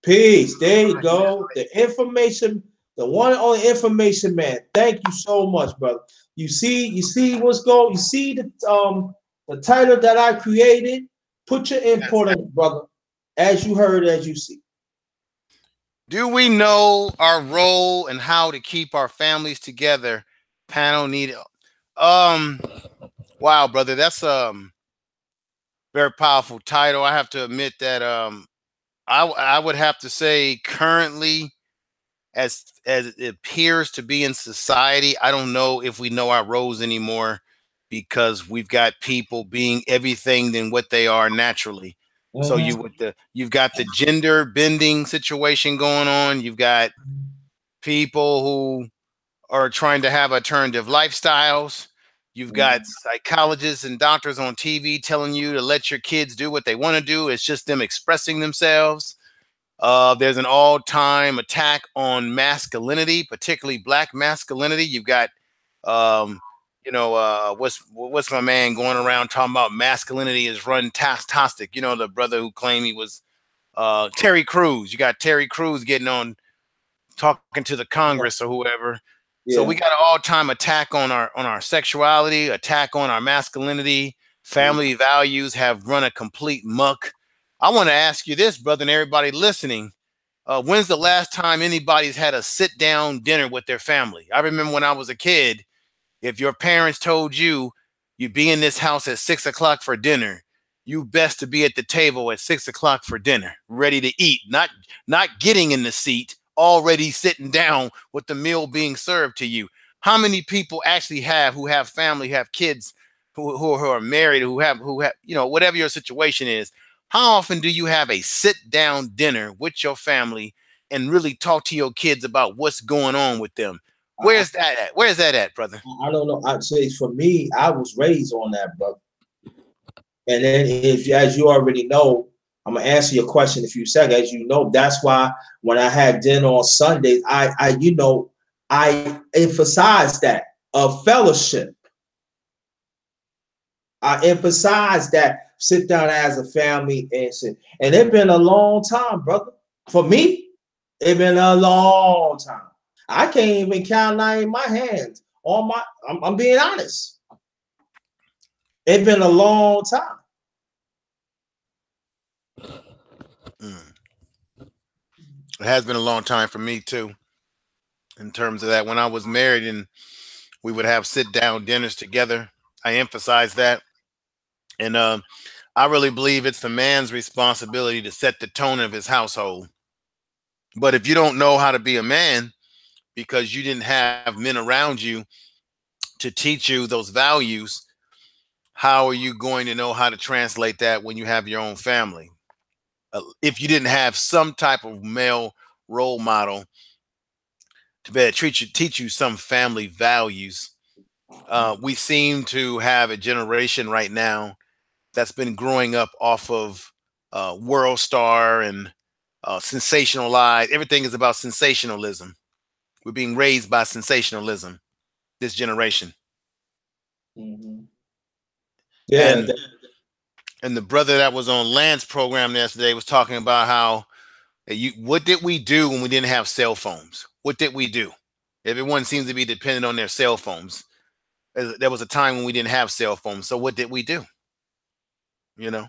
Peace. There you go. The information, the one and only information man. Thank you so much, brother. You see what's going. You see the title that I created. Put your input on it, brother. As you heard, as you see. Do we know our role and how to keep our families together? Panel need. Wow, brother, that's very powerful title. I have to admit that I would have to say currently, as it appears to be in society, I don't know if we know our roles anymore because we've got people being everything than what they are naturally. Mm-hmm. So you've got the gender bending situation going on. You've got people who are trying to have alternative lifestyles. You've got psychologists and doctors on TV telling you to let your kids do what they want to do. It's just them expressing themselves. There's an all-time attack on masculinity, particularly Black masculinity. You've got, what's my man going around talking about masculinity is runtastic. You know, the brother who claimed he was Terry Crews. You got Terry Crews getting on, talking to the Congress or whoever. Yeah. So we got an all-time attack on our sexuality, attack on our masculinity. Family values have run a complete muck. I want to ask you this, brother, and everybody listening. When's the last time anybody's had a sit-down dinner with their family? I remember when I was a kid, if your parents told you you'd be in this house at 6 o'clock for dinner, you best to be at the table at 6 o'clock for dinner, ready to eat, not getting in the seat, already sitting down with the meal being served to you. How many people actually who have family, have kids, who are married, who have, you know, whatever your situation is, how often do you have a sit down dinner with your family and really talk to your kids about what's going on with them? Where's that at? Where's that at, brother? I don't know. I'd say for me, I was raised on that, brother. And then, if, as you already know, I'm gonna answer your question in a few seconds. As you know, that's why when I had dinner on Sundays, I emphasize that of fellowship. I emphasize that sit down as a family and sit. And it's been a long time, brother. For me, it's been a long time. I can't even count now in my hands. I'm being honest. It's been a long time. It has been a long time for me too, in terms of that. When I was married and we would have sit down dinners together, I emphasize that. And I really believe it's the man's responsibility to set the tone of his household. But if you don't know how to be a man because you didn't have men around you to teach you those values, how are you going to know how to translate that when you have your own family? If you didn't have some type of male role model to be able to teach you some family values, we seem to have a generation right now that's been growing up off of World Star and sensationalized. Everything is about sensationalism. We're being raised by sensationalism, this generation. Mm-hmm. Yeah. And the brother that was on Lance program yesterday was talking about how what did we do when we didn't have cell phones? What did we do? Everyone seems to be dependent on their cell phones. There was a time when we didn't have cell phones. So what did we do? You know,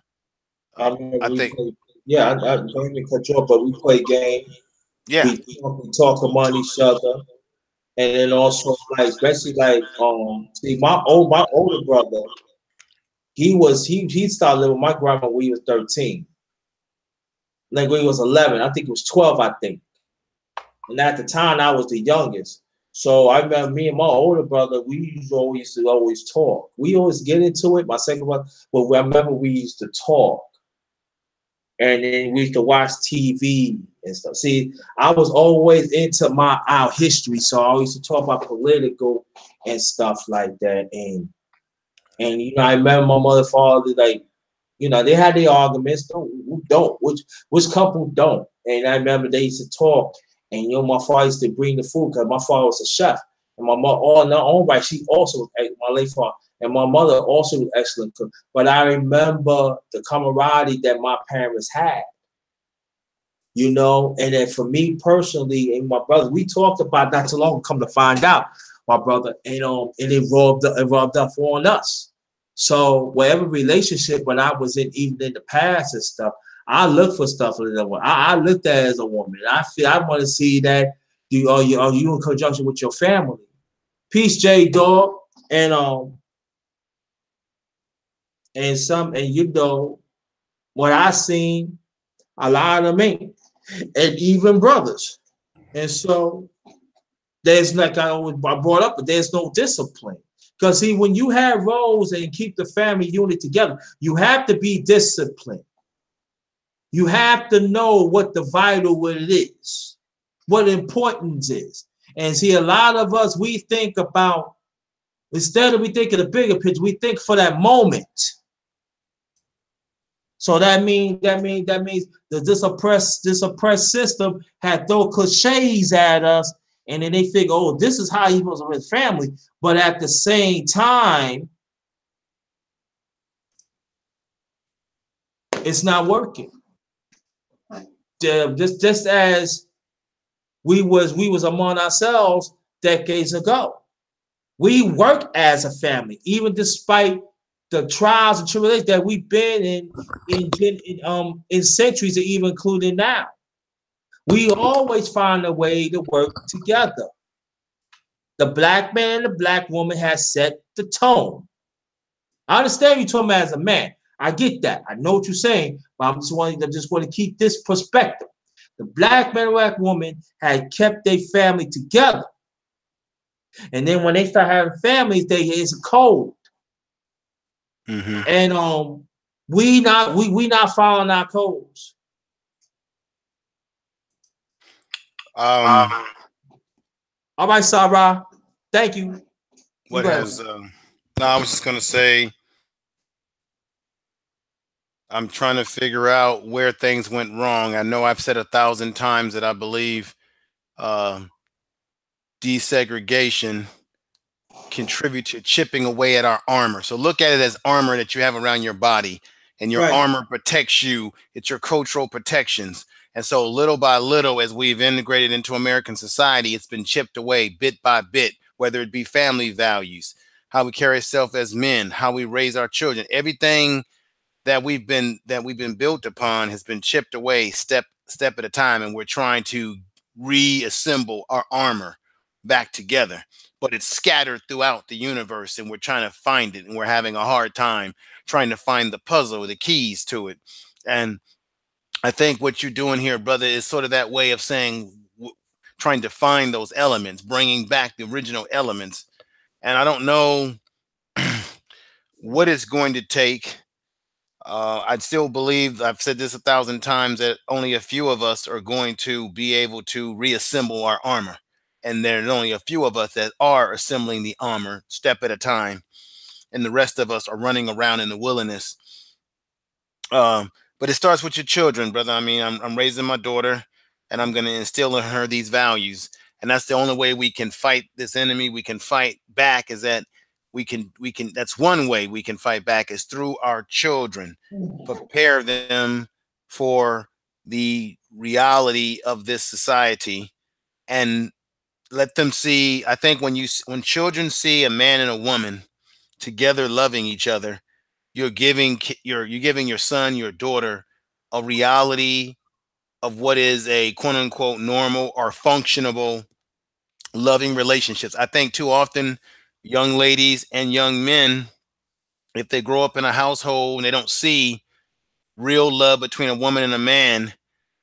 I think. Yeah, I don't mean to cut you off, but we play games. Yeah, we talk among each other, and then also like especially like see my older brother, he started living with my grandma when he was 13. Like when he was 11, I think it was 12, I think. And at the time, I was the youngest. So I remember me and my older brother, we used to always talk. We always get into it. My second brother, but I remember we used to talk. And then we used to watch TV and stuff. See, I was always into our history, so I used to talk about political and stuff like that. And you know, I remember my mother, father, like, you know, they had their arguments. Which couple don't? And I remember they used to talk. And you know, my father used to bring the food because my father was a chef, and my mother, all in her own right, she also was my late father. And my mother also was excellent cook. But I remember the camaraderie that my parents had, you know. And then for me personally and my brother, we talked about not too long, come to find out, my brother, and it rubbed off on us. So whatever relationship when I was in, even in the past and stuff, I look for stuff like that. I looked at it as a woman. I want to see that are you in conjunction with your family. Peace, J Dog. And you know what I seen, a lot of men and even brothers. And so there's, like I always brought up, but there's no discipline. Because see, when you have roles and keep the family unit together, you have to be disciplined. You have to know what the vital what it is, what importance is. And see, a lot of us, we think about, instead of we think of the bigger picture, we think for that moment. So that means this oppressed system had throw cliches at us, and then they figure, oh, this is how he supposed to raise family. But at the same time, it's not working. Just as we was among ourselves decades ago. We work as a family, even despite the trials and tribulations that we've been in centuries, and even including now. We always find a way to work together. The black man and the black woman has set the tone. I understand you talking about as a man. I get that. I know what you're saying, but I just want to keep this perspective. The black man and black woman had kept their family together. And then when they start having families, it's a code. And we not following our codes. All right, Sarah. Thank you. What has no, I was just gonna say I'm trying to figure out where things went wrong. I know I've said 1,000 times that I believe desegregation contribute to chipping away at our armor. So look at it as armor that you have around your body, and your armor protects you. It's your cultural protections. And so little by little, as we've integrated into American society, it's been chipped away bit by bit, whether it be family values, how we carry ourselves as men, how we raise our children. Everything that we've been built upon has been chipped away step at a time, and we're trying to reassemble our armor back together. But it's scattered throughout the universe, and we're trying to find it, and we're having a hard time trying to find the puzzle, the keys to it. And I think what you're doing here, brother, is sort of that way of saying, trying to find those elements, bringing back the original elements. And I don't know what it's going to take. I still believe, I've said this 1,000 times, that only a few of us are going to be able to reassemble our armor. And there's only a few of us that are assembling the armor step at a time. And the rest of us are running around in the wilderness. But it starts with your children, brother. I mean, I'm raising my daughter, and I'm going to instill in her these values. And that's the only way we can fight this enemy. We can fight back, is that we can, that's one way we can fight back, is through our children. Prepare them for the reality of this society, and let them see. I think when children see a man and a woman together loving each other, you're giving your son, your daughter, a reality of what is a quote unquote normal or functionable loving relationships. I think too often young ladies and young men, if they grow up in a household and they don't see real love between a woman and a man,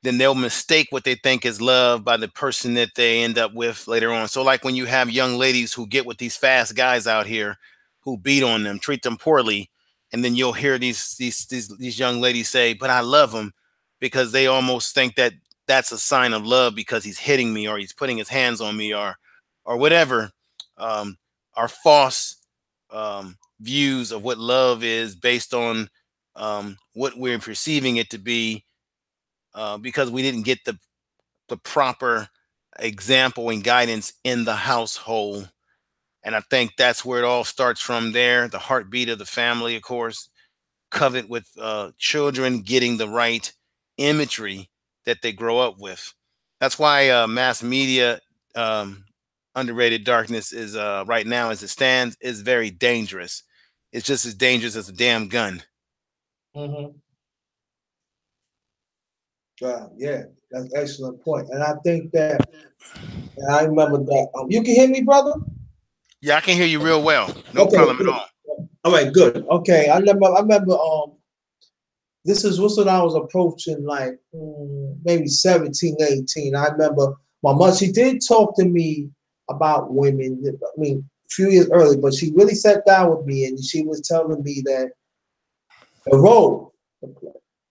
then they'll mistake what they think is love by the person that they end up with later on. So like when you have young ladies who get with these fast guys out here who beat on them, treat them poorly, and then you'll hear these young ladies say, "But I love him," because they almost think that that's a sign of love because he's hitting me or he's putting his hands on me or whatever. Our false views of what love is based on what we're perceiving it to be, because we didn't get the proper example and guidance in the household. And I think that's where it all starts from there. The heartbeat of the family, of course, covered with children getting the right imagery that they grow up with. That's why mass media, underrated darkness, is right now as it stands, is very dangerous. It's just as dangerous as a damn gun. Yeah, that's an excellent point. And I think that, and I remember that. You can hear me, brother? Yeah, I can hear you real well. No problem at all. All right, good. Okay, I remember. This was when I was approaching like maybe 17, 18. I remember my mother. She did talk to me about women. I mean, a few years early, but she really sat down with me and she was telling me that the role.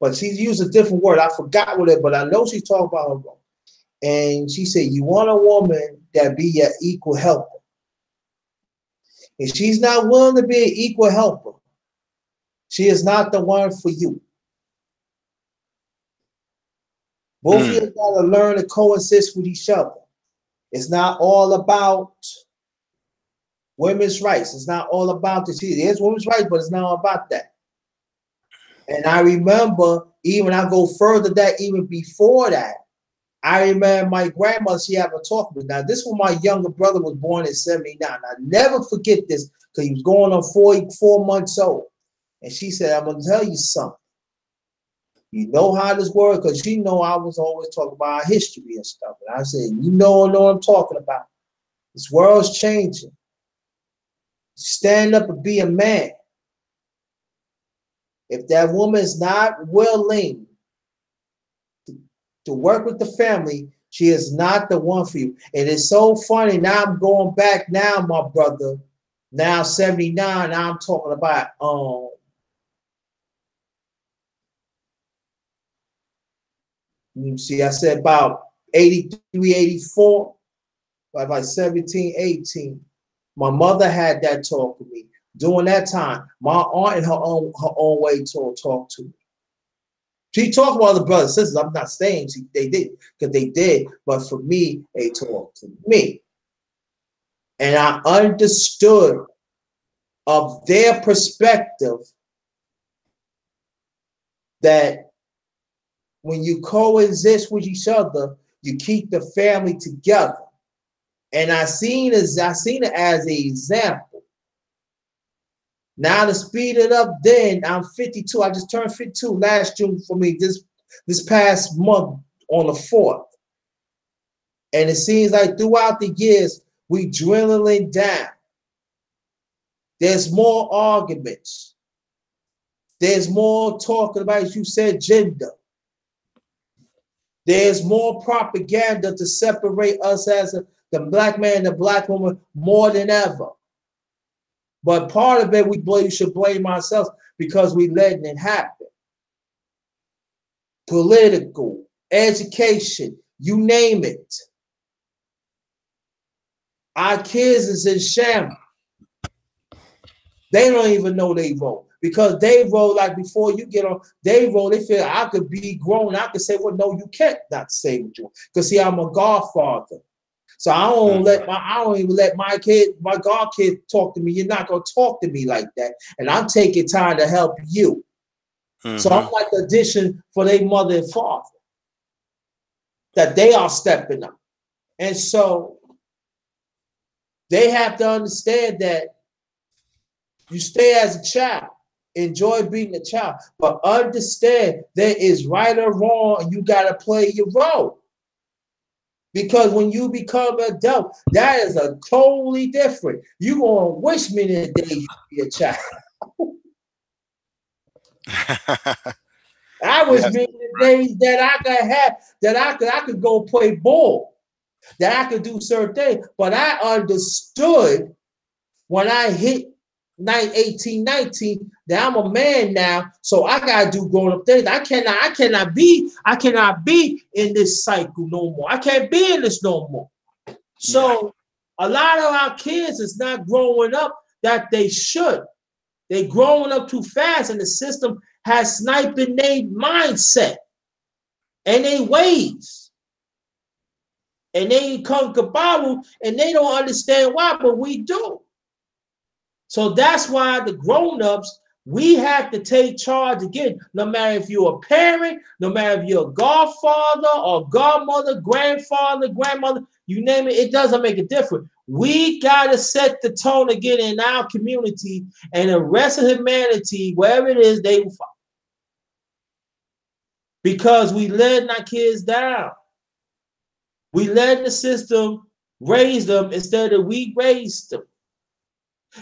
But she used a different word. I forgot what it, but I know she's talking about her role. And she said, "You want a woman that be your equal helper. If she's not willing to be an equal helper, she is not the one for you. Both of you got to learn to coexist with each other. It's not all about women's rights. It's not all about this. There's women's rights, but it's not all about that." And I remember, even I go further that even before that, I remember my grandmother, she had a talk with me. Now, this was my younger brother was born in 79. I never forget this because he was going on 4 months old. And she said, "I'm going to tell you something. You know how this works," because she know I was always talking about our history and stuff. And I said, "You know what I'm talking about. This world's changing. Stand up and be a man. If that woman is not willing to work with the family, she is not the one for you." And it's so funny. Now I'm going back now, my brother. Now 79. Now I'm talking about See, I said about 83, 84, by 17, 18. My mother had that talk with me. During that time, my aunt in her own way talked to me. She talked about other brothers and sisters. I'm not saying they did, because they did, but for me, they talked to me. And I understood of their perspective that when you coexist with each other, you keep the family together. And I seen it as an example. Now to speed it up, then I'm 52. I just turned 52 last June for me this past month on the 4th. And it seems like throughout the years, we dwindling down. There's more arguments. There's more talking about, as you said, gender. There's more propaganda to separate us as the black man and the black woman more than ever. But part of it, we should blame ourselves because we letting it happen. Political, education, you name it. Our kids is in shambles. They don't even know they vote. Because they roll like before you get on, they feel I could be grown. I could say, well, no, you can't not say what you want. Because see, I'm a godfather. So I don't even let my god kid talk to me. You're not gonna talk to me like that. And I'm taking time to help you. So I'm like the addition for their mother and father. That they are stepping up. And so they have to understand that you stay as a child. Enjoy being a child, but understand there is right or wrong, and you got to play your role. Because when you become an adult, that is a totally different. You're going to wish many a day you could be a child. I wish many the days that I could have, that I could go play ball, that I could do certain things. But I understood when I hit 18, 19, that I'm a man now, so I gotta do grown up things. I cannot be in this cycle no more. I can't be in this no more. So a lot of our kids is not growing up that they should. They growing up too fast, and the system has sniping their mindset and their ways. And they come kababble, and they don't understand why, but we do. So that's why the grown-ups, we have to take charge again, no matter if you're a parent, no matter if you're a godfather or godmother, grandfather, grandmother, you name it, it doesn't make a difference. We got to set the tone again in our community, and the rest of humanity, wherever it is, they will follow. Because we letting our kids down. We letting the system raise them instead of we raised them.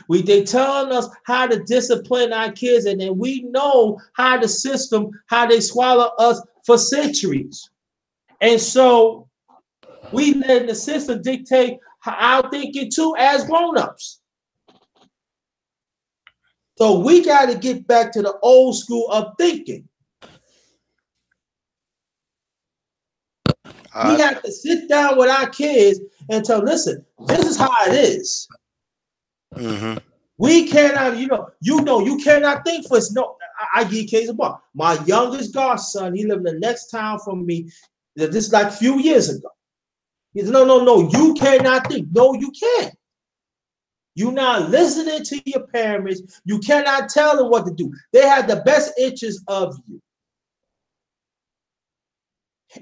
They telling us how to discipline our kids, and then we know how the system, how they swallow us for centuries. And so we let the system dictate our thinking too as grown-ups. So we got to get back to the old school of thinking. We have to sit down with our kids and tell, listen, this is how it is. We cannot, you cannot think for us. No, I give you case of bar. My youngest godson, he lived in the next town from me. This is like a few years ago. He said, no, you cannot think. No, you can't. You're not listening to your parents. You cannot tell them what to do. They have the best interests of you.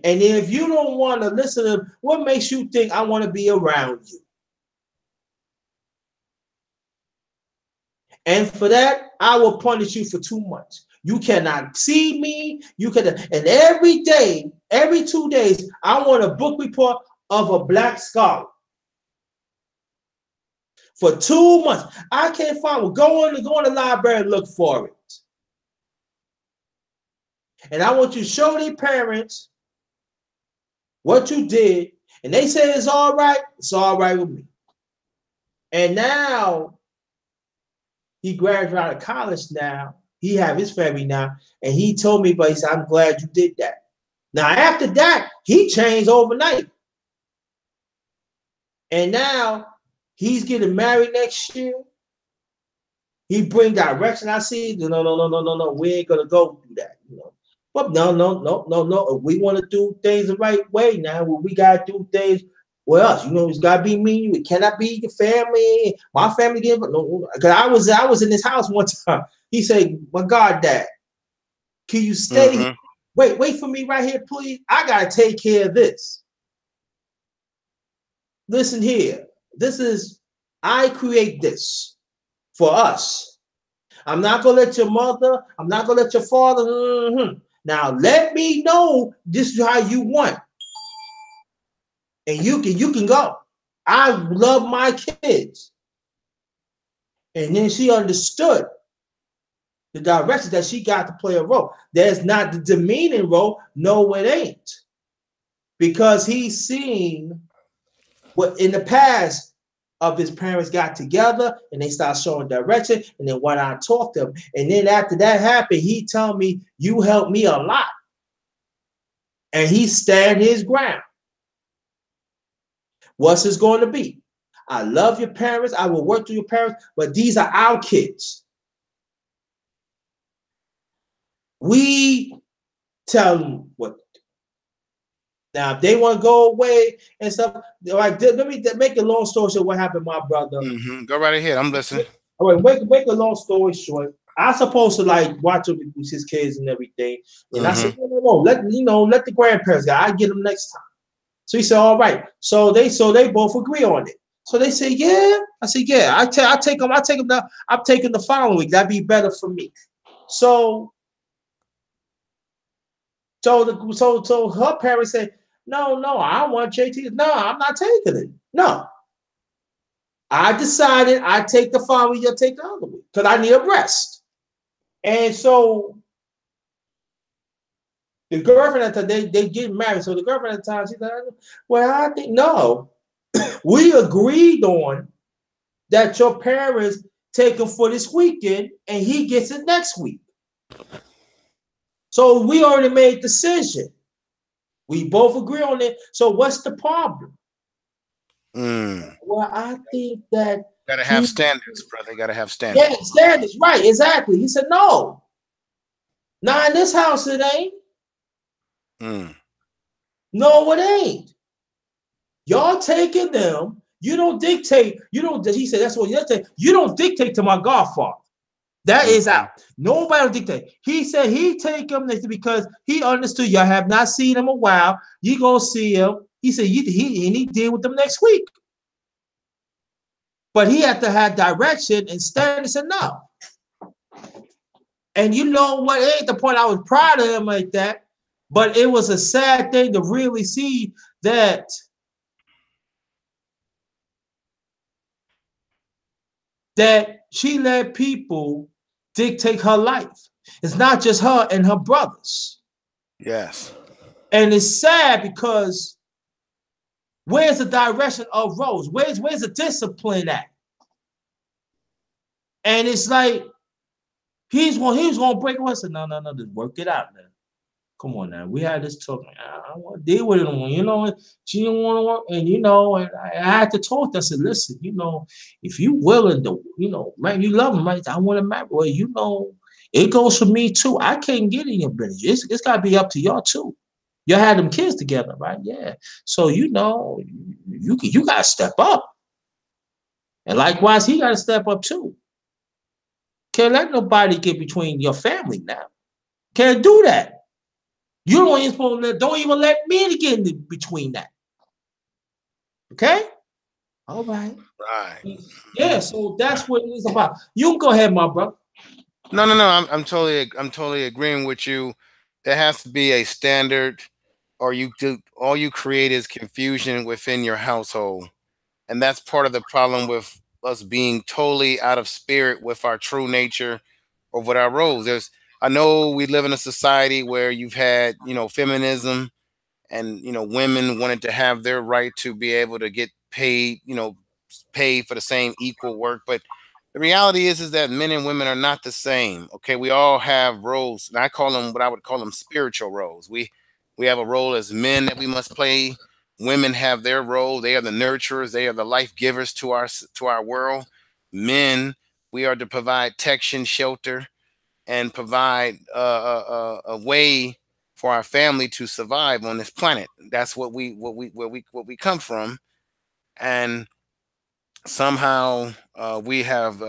And if you don't want to listen to them, what makes you think I want to be around you? And for that, I will punish you for 2 months. You cannot see me. You can, and every day, every 2 days, I want a book report of a black scholar. For 2 months, I can't find one. Go in the library and look for it. And I want you to show their parents what you did, and they say it's all right. It's all right with me. And now he graduated out of college now. He have his family now. And he told me, but he said, I'm glad you did that. Now, after that, he changed overnight. And now he's getting married next year. He bring direction. I see, no. We ain't gonna go do that, But no. If we want to do things the right way now, we gotta do things with us. It's gotta be me. It cannot be your family. My family didn't. No, because I was in this house one time. He said, "My God, Dad, can you stay? Mm-hmm. Wait for me right here, please. I gotta take care of this. Listen here. I create this for us. I'm not gonna let your mother. I'm not gonna let your father. Now let me know this is how you want, and you can go. I love my kids." And then she understood the direction that she got to play a role. There's not the demeaning role. No, it ain't. Because he's seen what in the past of his parents got together and they start showing direction, and then when I talk to him, and then after that happened, he told me, "You helped me a lot." And he stand his ground. What's this going to be? I love your parents. I will work through your parents, but these are our kids. We tell them what to do. Now, if they want to go away and stuff, like, let me make a long story short what happened, my brother. Mm-hmm. Go right ahead. I'm listening. All right, make a long story short. I supposed to like watch him with his kids and everything. And I said, no, let the grandparents go. I get them next time. So he said, all right. So they both agree on it. So they say, yeah. I said, yeah. I take them now. I'm taking the following week. That'd be better for me. So her parents said, no, I want JT. No, I'm not taking it. No. I decided I take the following week, you'll take the other week. Because I need a rest. And so the girlfriend at the time, they get married. So the girlfriend at the time, she said, well, I think no. We agreed on that your parents take him for this weekend and he gets it next week. So we already made a decision. We both agree on it. So what's the problem? Well, I think that gotta have standards, brother. You gotta have standards. Yeah, standards, right? Exactly. He said, no. Not in this house, it ain't. No, it ain't. Y'all taking them. You don't dictate. You don't. He said that's what you say. You don't dictate to my godfather. That is out. Nobody will dictate. He said he take him because he understood y'all have not seen him a while. You gonna see him. He said he deal with them next week. But he had to have direction and stand and said no. And you know what? It ain't the point I was proud of him like that, but it was a sad thing to really see that she let people dictate her life. It's not just her and her brothers. Yes. And it's sad because where's the direction of Rose? Where's the discipline at? And it's like he's gonna break away. I said, no, just work it out, man. Come on now. We had this talk. I don't want to deal with it. She didn't want to work. And, and I had to talk to her. I said, listen, if you willing to, man, you love him, right? I want to marry. Well, it goes for me too. I can't get in your business. It's got to be up to y'all too. Y'all had them kids together, right? Yeah. So, you got to step up. And likewise, he got to step up too. Can't let nobody get between your family now. Can't do that. You don't even let me get in between that. Okay? All right. Right. Yeah, so that's what it is about. You can go ahead, my brother. No. I'm totally agreeing with you. There has to be a standard, or all you create is confusion within your household. And that's part of the problem with us being totally out of spirit with our true nature or with our roles. I know we live in a society where you've had, feminism and, women wanted to have their right to be able to get paid, paid for the same equal work. But the reality is that men and women are not the same. Okay. We all have roles, and I call them what I would call them spiritual roles. We have a role as men that we must play. Women have their role. They are the nurturers. They are the life givers to our world. Men, we are to provide protection, shelter, and provide a way for our family to survive on this planet. That's what we come from, and somehow we have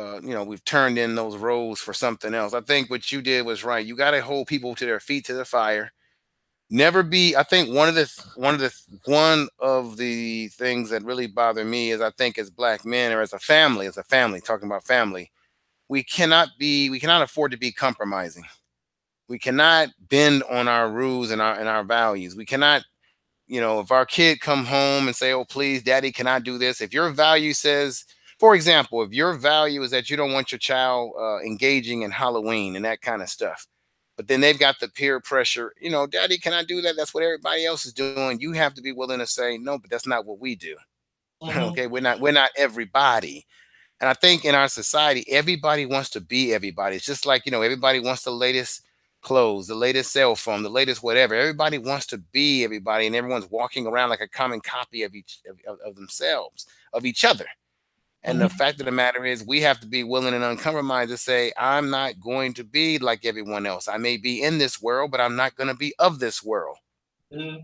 we've turned in those roles for something else. I think what you did was right. You got to hold people to their feet to the fire. Never be. I think one of the things that really bother me is, I think, as black men, or as a family talking about family, we cannot afford to be compromising. We cannot bend on our rules and our values. We cannot, if our kid come home and say, "Oh, please, daddy, can I do this?" If your value says, for example, if your value is that you don't want your child engaging in Halloween and that kind of stuff, but then they've got the peer pressure, "Daddy, can I do that? That's what everybody else is doing." You have to be willing to say, "No, but that's not what we do." Mm-hmm. Okay, we're not everybody. And I think in our society, everybody wants to be everybody. It's just like, everybody wants the latest clothes, the latest cell phone, the latest whatever. Everybody wants to be everybody, and everyone's walking around like a common copy of of themselves, of each other. And the Mm-hmm. fact of the matter is, we have to be willing and uncompromised to say, "I'm not going to be like everyone else. I may be in this world, but I'm not going to be of this world." Mm-hmm.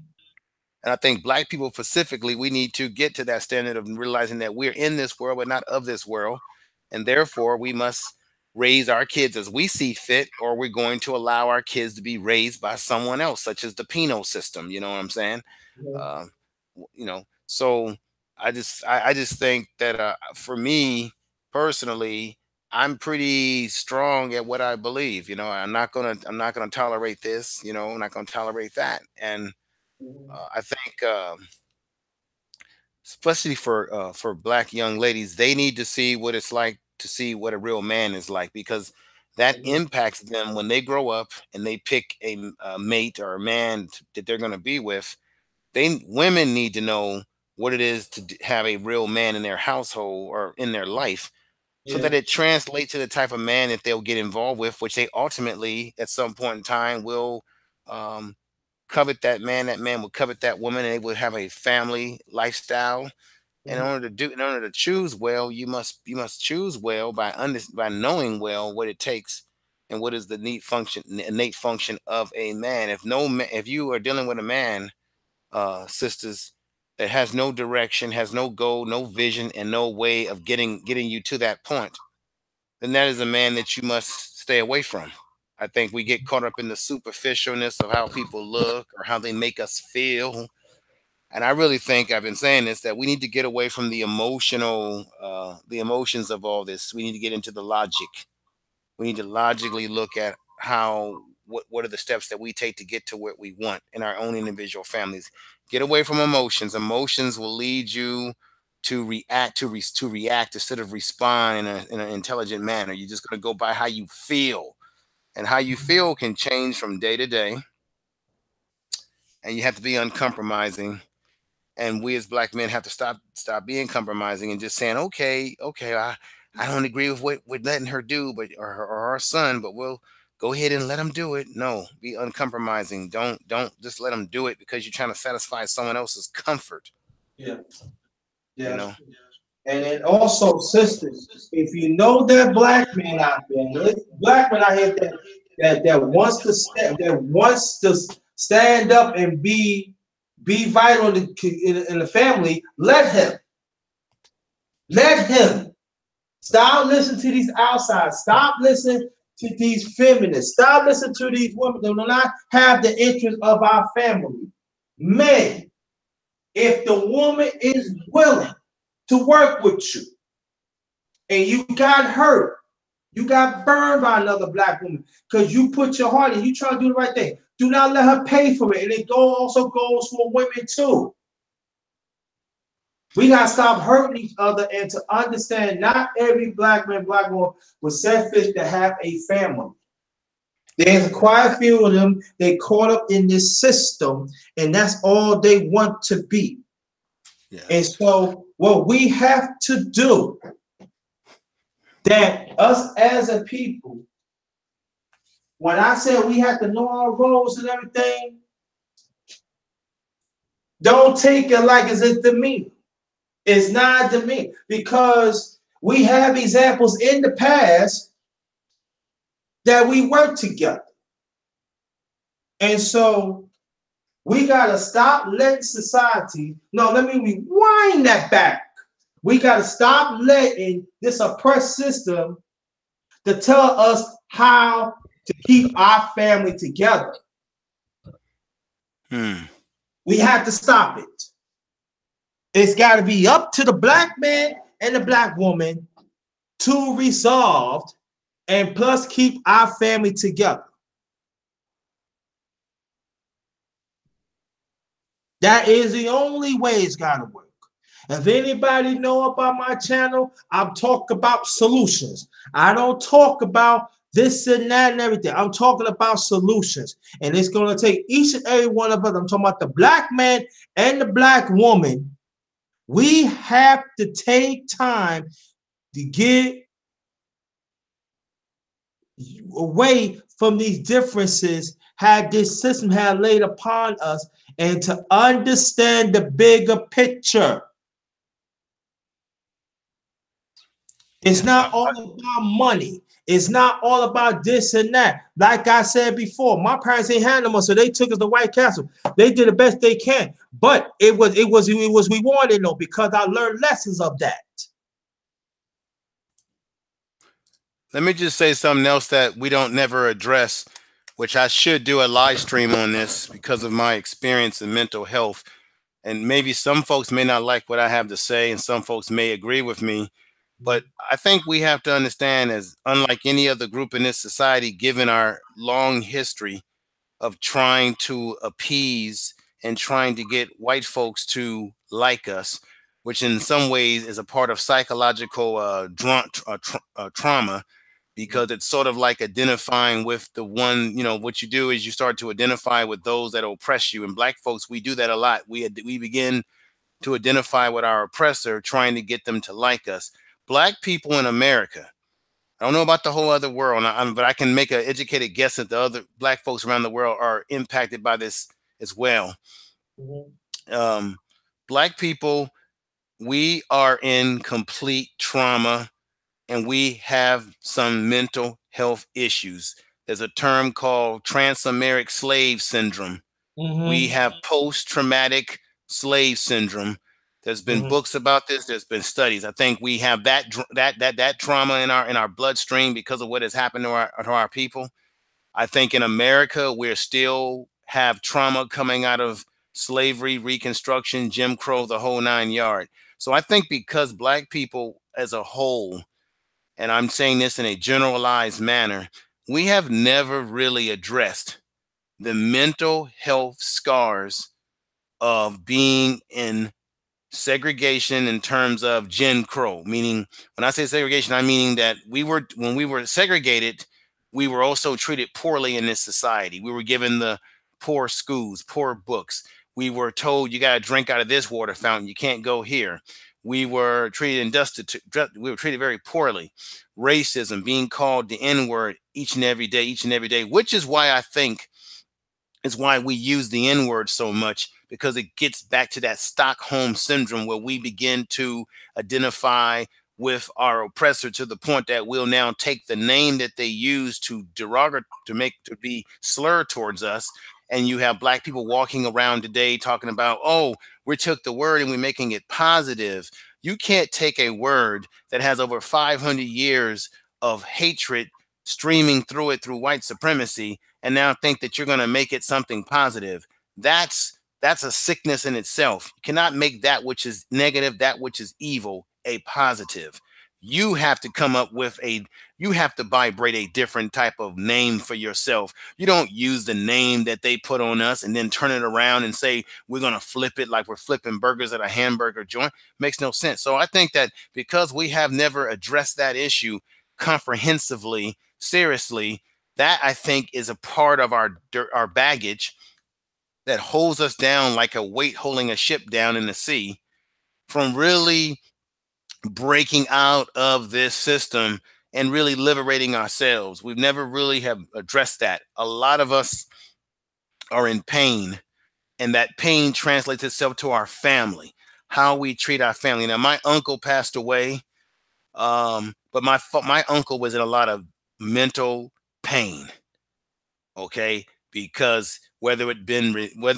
And I think black people specifically, we need to get to that standard of realizing that we're in this world, but not of this world. And therefore, we must raise our kids as we see fit, or we're going to allow our kids to be raised by someone else, such as the penal system. You know what I'm saying? Uh, so I just think that for me personally, I'm pretty strong at what I believe. I'm not gonna tolerate this. I'm not gonna tolerate that. And I think, especially for black young ladies, they need to see what it's like to see what a real man is like, because that Mm-hmm. impacts them when they grow up and they pick a mate or a man that they're going to be with. Women need to know what it is to have a real man in their household or in their life, so Yeah. that it translates to the type of man that they'll get involved with, which they ultimately at some point in time will um, covet that man. That man would covet that woman, and they would have a family lifestyle. And Mm-hmm. in order to choose well, you must choose well by knowing well what it takes, and what is the innate function of a man. If you are dealing with a man, sisters, that has no direction, has no goal, no vision, and no way of getting you to that point, then that is a man that you must stay away from. I think we get caught up in the superficialness of how people look or how they make us feel. And I really think, I've been saying this, that we need to get away from the emotions of all this. We need to get into the logic. We need to logically look at what are the steps that we take to get to what we want in our own individual families. Get away from emotions. Emotions will lead you to react instead of respond in an intelligent manner. You're just going to go by how you feel, and how you feel can change from day to day. And you have to be uncompromising. And we as black men have to stop being compromising and just saying, okay, I don't agree with what we're letting her do, but or our son, but we'll go ahead and let him do it. No, be uncompromising. Don't just let him do it because you're trying to satisfy someone else's comfort. Yeah. You Yeah. know. And then also, sisters, if you know that black man out there, there's black man out here that wants to stand up and be vital in the family, let him. Let him. Stop listening to these outsiders. Stop listening to these feminists. Stop listening to these women that do not have the interest of our family. Men, if the woman is willing to work with you and you got hurt, you got burned by another black woman because you put your heart in, you try to do the right thing. Do not let her pay for it. And it also goes for women too. We gotta stop hurting each other and to understand not every black man, black woman was selfish to have a family. There's quite a few of them, they caught up in this system, and that's all they want to be. Yeah. And so what we have to do, that us as a people, when I said we have to know our roles and everything, Don't take it like it's demeanor. It's not demeanor because we have examples in the past that we worked together. And so we got to stop letting society, no, let me rewind that back. We got to stop letting this oppressed system to tell us how to keep our family together. We have to stop it. It's got to be up to the black man and the black woman to resolve and plus keep our family together. That is the only way it's got to work. If anybody know about my channel, I'm talking about solutions. I don't talk about this and that and everything. I'm talking about solutions. And it's going to take each and every one of us. I'm talking about the black man and the black woman. We have to take time to get away from these differences had this system had laid upon us and to understand the bigger picture. It's not all about money. It's not all about this and that. Like I said before, my parents ain't had no money, so they took us to White Castle. They did the best they can, but it was we wanted though because I learned lessons of that. Let me just say something else that we don't never address, which I should do a live stream on this because of my experience in mental health. And maybe some folks may not like what I have to say, and some folks may agree with me. But I think we have to understand, as unlike any other group in this society, given our long history of trying to appease and trying to get white folks to like us, which in some ways is a part of psychological trauma, because it's sort of like identifying with the one, you know, what you do is you start to identify with those that oppress you. And black folks, we do that a lot. We begin to identify with our oppressor, trying to get them to like us. Black people in America, I don't know about the whole other world, but I can make an educated guess that the other black folks around the world are impacted by this as well. Black people, we are in complete trauma and we have some mental health issues. There's a term called trans-American slave syndrome. We have post-traumatic slave syndrome. There's been books about this. There's been studies. I think we have that trauma in our bloodstream because of what has happened to our people. I think in America we're still have trauma coming out of slavery, Reconstruction, Jim Crow, the whole 9 yards. So I think because black people as a whole, and I'm saying this in a generalized manner, we have never really addressed the mental health scars of being in segregation in terms of Jim Crow. Meaning, when I say segregation, I'm meaning that when we were segregated, we were also treated poorly in this society. We were given the poor schools, poor books. We were told you got to drink out of this water fountain. You can't go here. We were treated we were treated very poorly. Racism, being called the N-word each and every day, which is why I think is why we use the N-word so much, because it gets back to that Stockholm syndrome where we begin to identify with our oppressor to the point that we'll now take the name that they use to be slurred towards us. And you have black people walking around today talking about, oh, we took the word and we're making it positive. You can't take a word that has over 500 years of hatred streaming through it through white supremacy and now think that you're going to make it something positive. That's a sickness in itself. You cannot make that which is negative, that which is evil, a positive. You have to come up with you have to vibrate a different type of name for yourself. You don't use the name that they put on us and then turn it around and say, we're going to flip it like we're flipping burgers at a hamburger joint. Makes no sense. So I think that because we have never addressed that issue comprehensively, seriously, that I think is a part of our baggage that holds us down like a weight holding a ship down in the sea from really breaking out of this system and really liberating ourselves. We've never really have addressed that. A lot of us are in pain and that pain translates itself to our family, how we treat our family. Now, my uncle passed away, but my uncle was in a lot of mental pain. Okay, because whether it was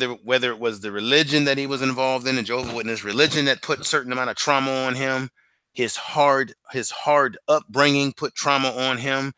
the religion that he was involved in, the Jehovah's Witness religion that put a certain amount of trauma on him, his hard upbringing put trauma on him.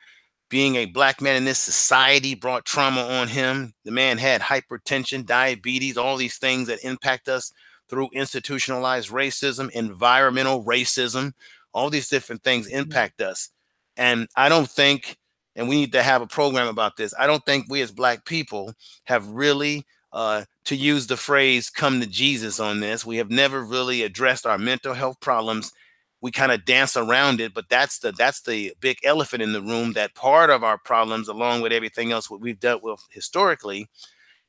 Being a black man in this society brought trauma on him. The man had hypertension, diabetes, all these things that impact us through institutionalized racism, environmental racism, all these different things impact us. And I don't think, and we need to have a program about this, I don't think we as black people have really, to use the phrase, come to Jesus on this. We have never really addressed our mental health problems. We kind of dance around it, but that's the big elephant in the room. That part of our problems, along with everything else what we've dealt with historically,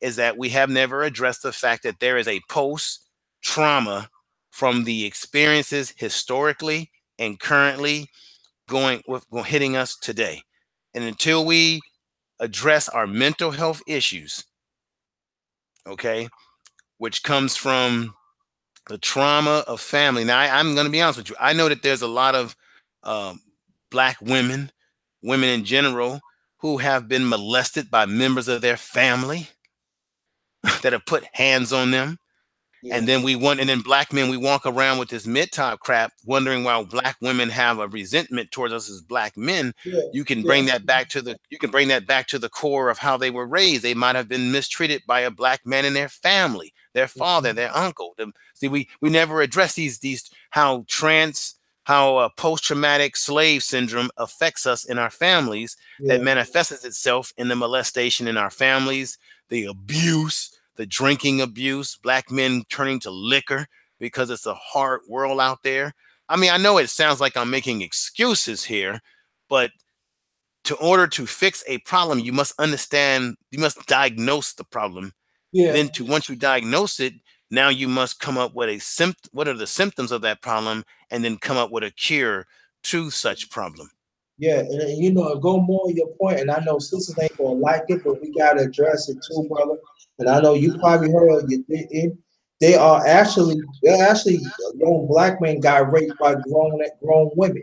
is that we have never addressed the fact that there is a post-trauma from the experiences historically and currently hitting us today. And until we address our mental health issues, okay, which comes from the trauma of family. Now, I'm going to be honest with you. I know that there's a lot of black women in general, who have been molested by members of their family that have put hands on them. Yeah. And then black men, we walk around with this mid-top crap, wondering why black women have a resentment towards us as black men. Yeah. You can bring that back to the core of how they were raised. They might have been mistreated by a black man in their family, their father, their uncle. See, we never address these how post-traumatic slave syndrome affects us in our families. Yeah. That manifests itself in the molestation in our families, the abuse, the drinking abuse, black men turning to liquor because it's a hard world out there. I mean, I know it sounds like I'm making excuses here, but in order to fix a problem, you must diagnose the problem. Yeah. Then once you diagnose it, now you must come up with what are the symptoms of that problem, and then come up with a cure to such problem. Yeah, and go more on your point, and I know sisters ain't gonna like it, but we gotta address it too, brother. And I know you probably heard they're actually young black men got raped by grown women,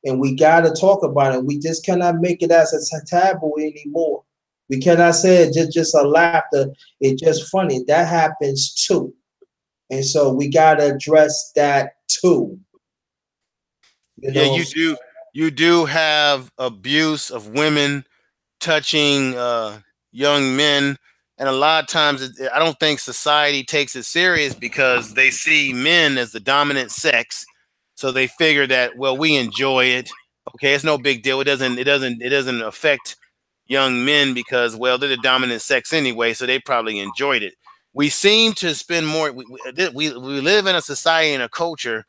and we gotta talk about it. We just cannot make it as a taboo anymore. We cannot say it just a laughter. It's just funny. That happens too, and so we gotta address that too. You do. You do have abuse of women touching young men. And a lot of times, I don't think society takes it serious because they see men as the dominant sex. So they figure that, well, we enjoy it. Okay, it's no big deal. It doesn't affect young men because, well, they're the dominant sex anyway. So they probably enjoyed it. We seem to spend more. We live in a society and a culture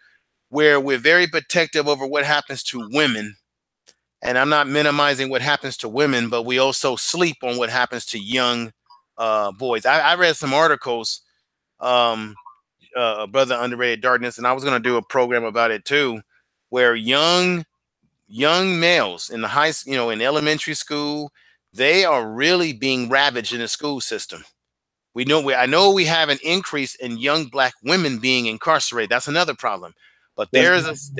where we're very protective over what happens to women. And I'm not minimizing what happens to women, but we also sleep on what happens to young boys. I read some articles, Brother Underrated Darkness, and I was going to do a program about it too, where young males in in elementary school, they are really being ravaged in the school system. I know we have an increase in young black women being incarcerated. That's another problem. But there's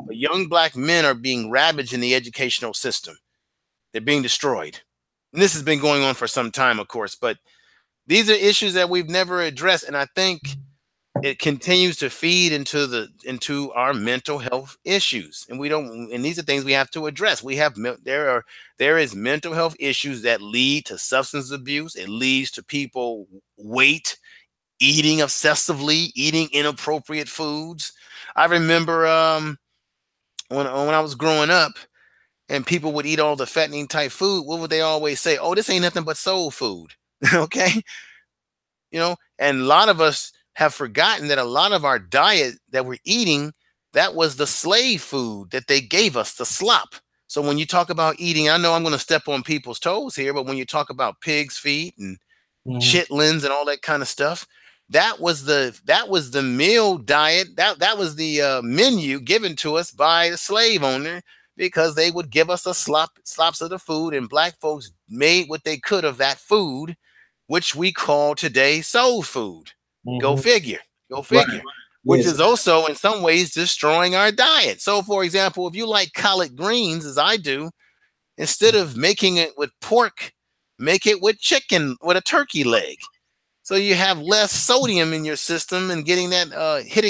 young black men are being ravaged in the educational system. They're being destroyed. And this has been going on for some time, of course, but these are issues that we've never addressed. And I think it continues to feed into our mental health issues. And these are things we have to address. There is mental health issues that lead to substance abuse. It leads to people eating obsessively, eating inappropriate foods. I remember when I was growing up and people would eat all the fattening type food, what would they always say? Oh, this ain't nothing but soul food. Okay. And a lot of us have forgotten that a lot of our diet that we're eating, that was the slave food that they gave us, the slop. So when you talk about eating, I know I'm going to step on people's toes here, but when you talk about pig's feet and chitlins and all that kind of stuff, that was the meal diet. That was the menu given to us by the slave owner, because they would give us slops of the food, and black folks made what they could of that food which we call today soul food. Go figure. Go Right. figure. Which Yes. is also in some ways destroying our diet. So, for example, if you like collard greens, as I do, instead of making it with pork, make it with chicken, with a turkey leg. So you have less sodium in your system and getting that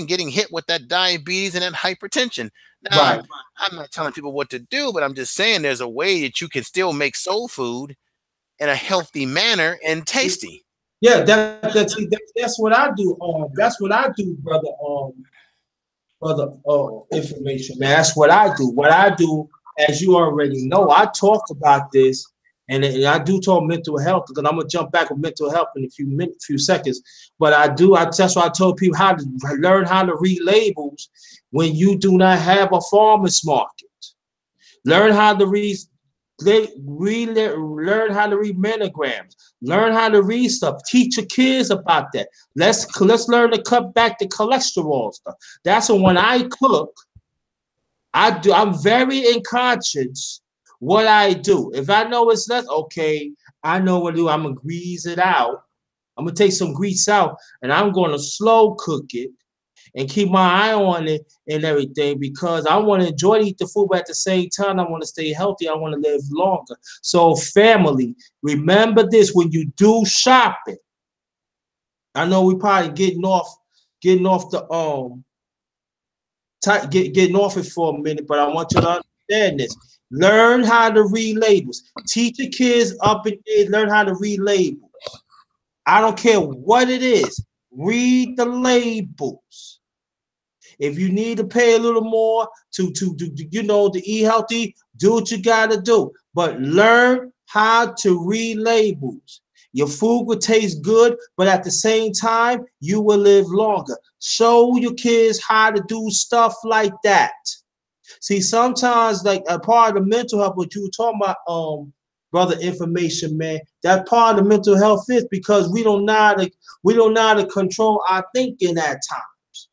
getting hit with that diabetes and that hypertension. Now, Right. I'm not telling people what to do, but I'm just saying there's a way that you can still make soul food in a healthy manner and tasty. Yeah, that's what I do. That's what I do, brother. Brother, information, man. That's what I do. What I do, as you already know, I talk about this, and I do talk mental health because I'm gonna jump back with mental health in a few seconds. But I do. That's why I told people how to learn how to read labels when you do not have a farmer's market. Learn how to learn how to read monograms. Learn how to read stuff. Teach your kids about that. Let's learn to cut back the cholesterol stuff. That's when I cook, I'm very in conscience what I do. If I know it's less, okay, I know what to do. I'm gonna grease it out. I'm gonna take some grease out and I'm gonna slow cook it and keep my eye on it and everything because I want to enjoy to eat the food, but at the same time, I want to stay healthy. I want to live longer. So, family, remember this when you do shopping. I know we probably getting off the getting off it for a minute, but I want you to understand this. Learn how to read labels. Teach your kids up in age, learn how to read labels. I don't care what it is. Read the labels. If you need to pay a little more to eat healthy, do what you gotta do. But learn how to read labels. Your food will taste good, but at the same time, you will live longer. Show your kids how to do stuff like that. See, sometimes like a part of the mental health, what you were talking about, brother, information, man. That part of the mental health is because we don't know how to control our thinking at times.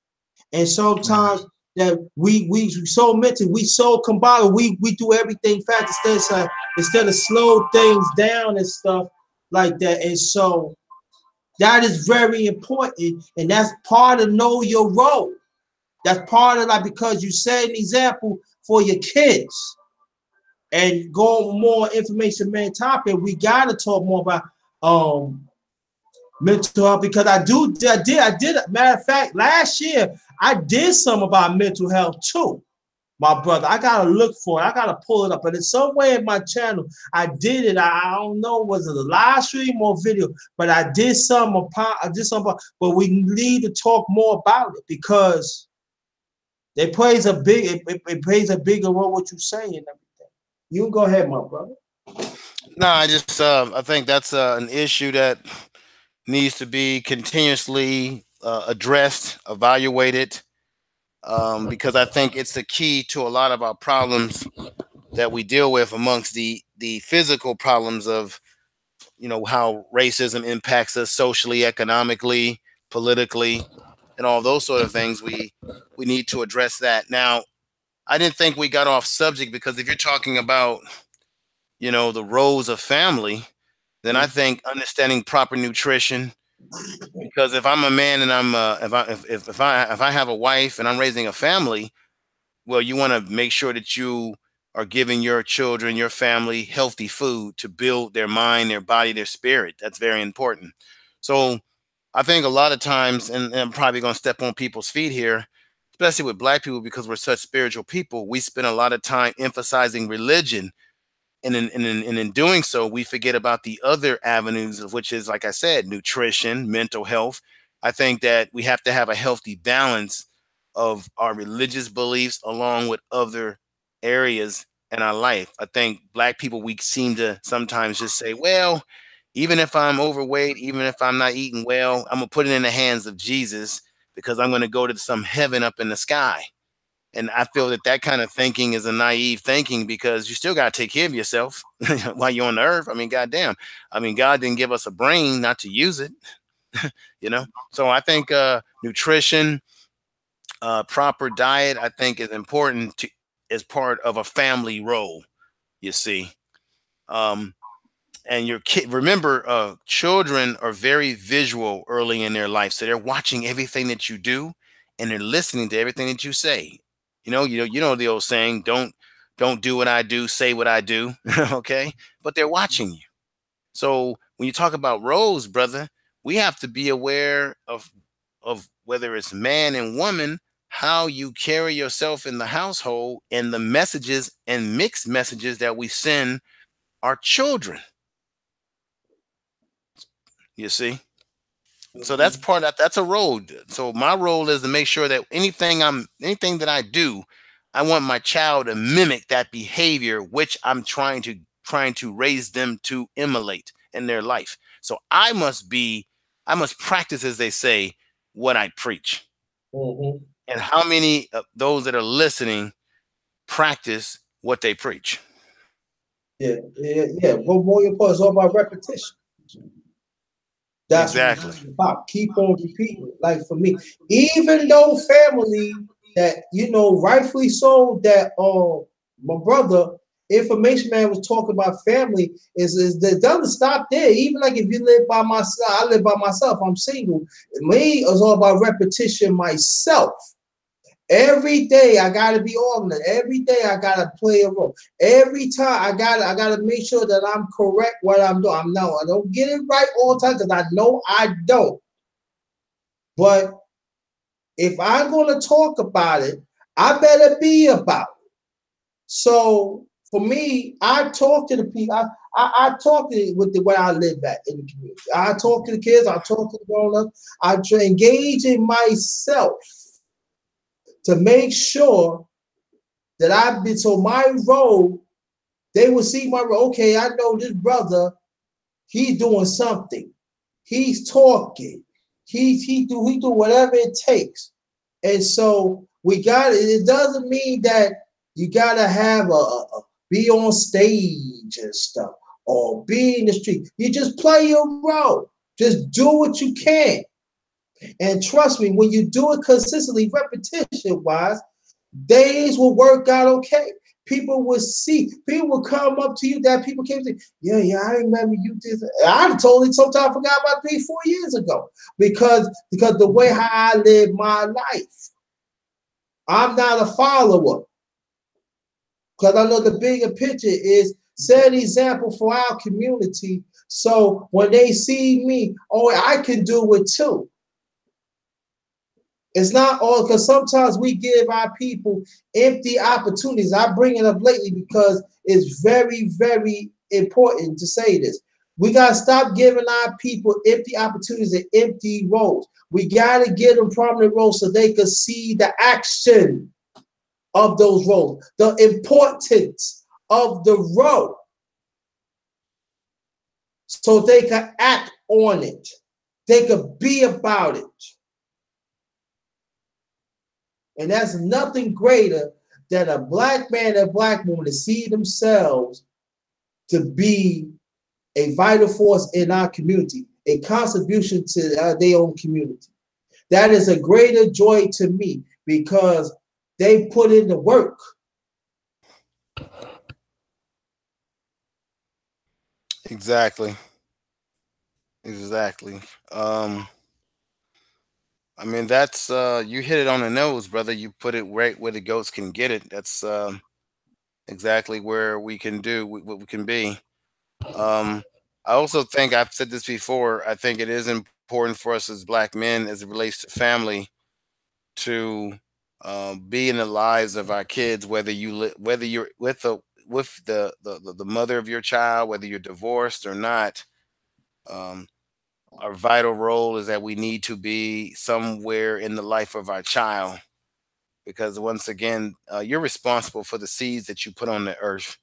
And sometimes that we so mental, we so combined, we do everything fast instead of slow things down and stuff like that. And so that is very important, and that's part of know your role. That's part of like because you set an example for your kids. And go more information, man. Topic. We gotta talk more about mental health because I did. Matter of fact, last year I did some about mental health too, my brother. I gotta look for it. I gotta pull it up, but it's somewhere in my channel. I did it. I don't know was it a live stream or video, but I did some about. But we need to talk more about it because it plays a bigger role. What you saying and everything. You can go ahead, my brother. No, I think that's an issue that needs to be continuously addressed, evaluated, because I think it's the key to a lot of our problems that we deal with amongst the physical problems of how racism impacts us socially, economically, politically, and all those sort of things. We need to address that. Now, I didn't think we got off subject because if you're talking about the roles of family, then I think understanding proper nutrition. Because if I'm a man and I'm if I have a wife and I'm raising a family, well, you want to make sure that you are giving your children, your family, healthy food to build their mind, their body, their spirit. That's very important. So I think a lot of times, and I'm probably going to step on people's feet here, especially with Black people, because we're such spiritual people, we spend a lot of time emphasizing religion. And in doing so, we forget about the other avenues of which is, like I said, nutrition, mental health. I think that we have to have a healthy balance of our religious beliefs along with other areas in our life. I think Black people, we seem to sometimes just say, well, even if I'm overweight, even if I'm not eating well, I'm going to put it in the hands of Jesus because I'm going to go to some heaven up in the sky. And I feel that that kind of thinking is a naive thinking because you still got to take care of yourself while you're on the earth. I mean, goddamn. I mean, God didn't give us a brain not to use it, So I think nutrition, proper diet, I think is important as part of a family role, you see. and your kid, remember, children are very visual early in their life, so they're watching everything that you do, and they're listening to everything that you say. You know the old saying, don't do what I do, say what I do. Okay, but they're watching you. So when you talk about roles, brother, we have to be aware of whether it's man and woman, how you carry yourself in the household, and the messages and mixed messages that we send our children. You see? So that's Mhm. part of that's a role. So my role is to make sure that anything that I do, I want my child to mimic that behavior which I'm trying to raise them to emulate in their life. So I must practice, as they say, what I preach. Mhm. And how many of those that are listening practice what they preach? Yeah, yeah, yeah. What more important is all about repetition. That's what Exactly. it's about. Keep on repeating. Like for me, even though family that rightfully so, that my brother information man was talking about family is that doesn't stop there. Even like if you live by myself, I live by myself. I'm single. Me is all about repetition myself. Every day I gotta be organized. Every day I gotta play a role. Every time I gotta make sure that I'm correct what I'm doing. I don't get it right all the time because I know I don't. But if I'm gonna talk about it, I better be about it. So for me, I talk to the people. I talk to with the where I live at in the community. I talk to the kids. I talk to the grown-ups. I try engage in myself to make sure that I've been so my role, they will see my role. Okay, I know this brother, he's doing something. He's talking. He do whatever it takes. And so we got it. It doesn't mean that you gotta have a be on stage and stuff or be in the street. You just play your role. Just do what you can. And trust me, when you do it consistently, repetition wise, days will work out okay. People will see, people will come up to you that people came to, yeah, yeah, I remember you did that. I totally sometimes forgot about 3, 4 years ago because the way how I live my life. I'm not a follower because I know the bigger picture is set an example for our community. So when they see me, oh, I can do it too. It's not all because sometimes we give our people empty opportunities. I bring it up lately because it's very, very important to say this. We got to stop giving our people empty opportunities and empty roles. We got to give them prominent roles so they can see the action of those roles, the importance of the role, so they can act on it. They could be about it. And that's nothing greater than a black man and a black woman to see themselves to be a vital force in our community, a contribution to their own community. That is a greater joy to me because they put in the work. Exactly. Exactly. Um, I mean, that's you hit it on the nose, brother. You put it right where the goats can get it. That's exactly where we can do what we can be. Um, I also think I've said this before. I think it is important for us as black men, as it relates to family, to be in the lives of our kids, whether you're with the mother of your child, whether you're divorced or not. Um, our vital role is that we need to be somewhere in the life of our child, because once again, you're responsible for the seeds that you put on the earth.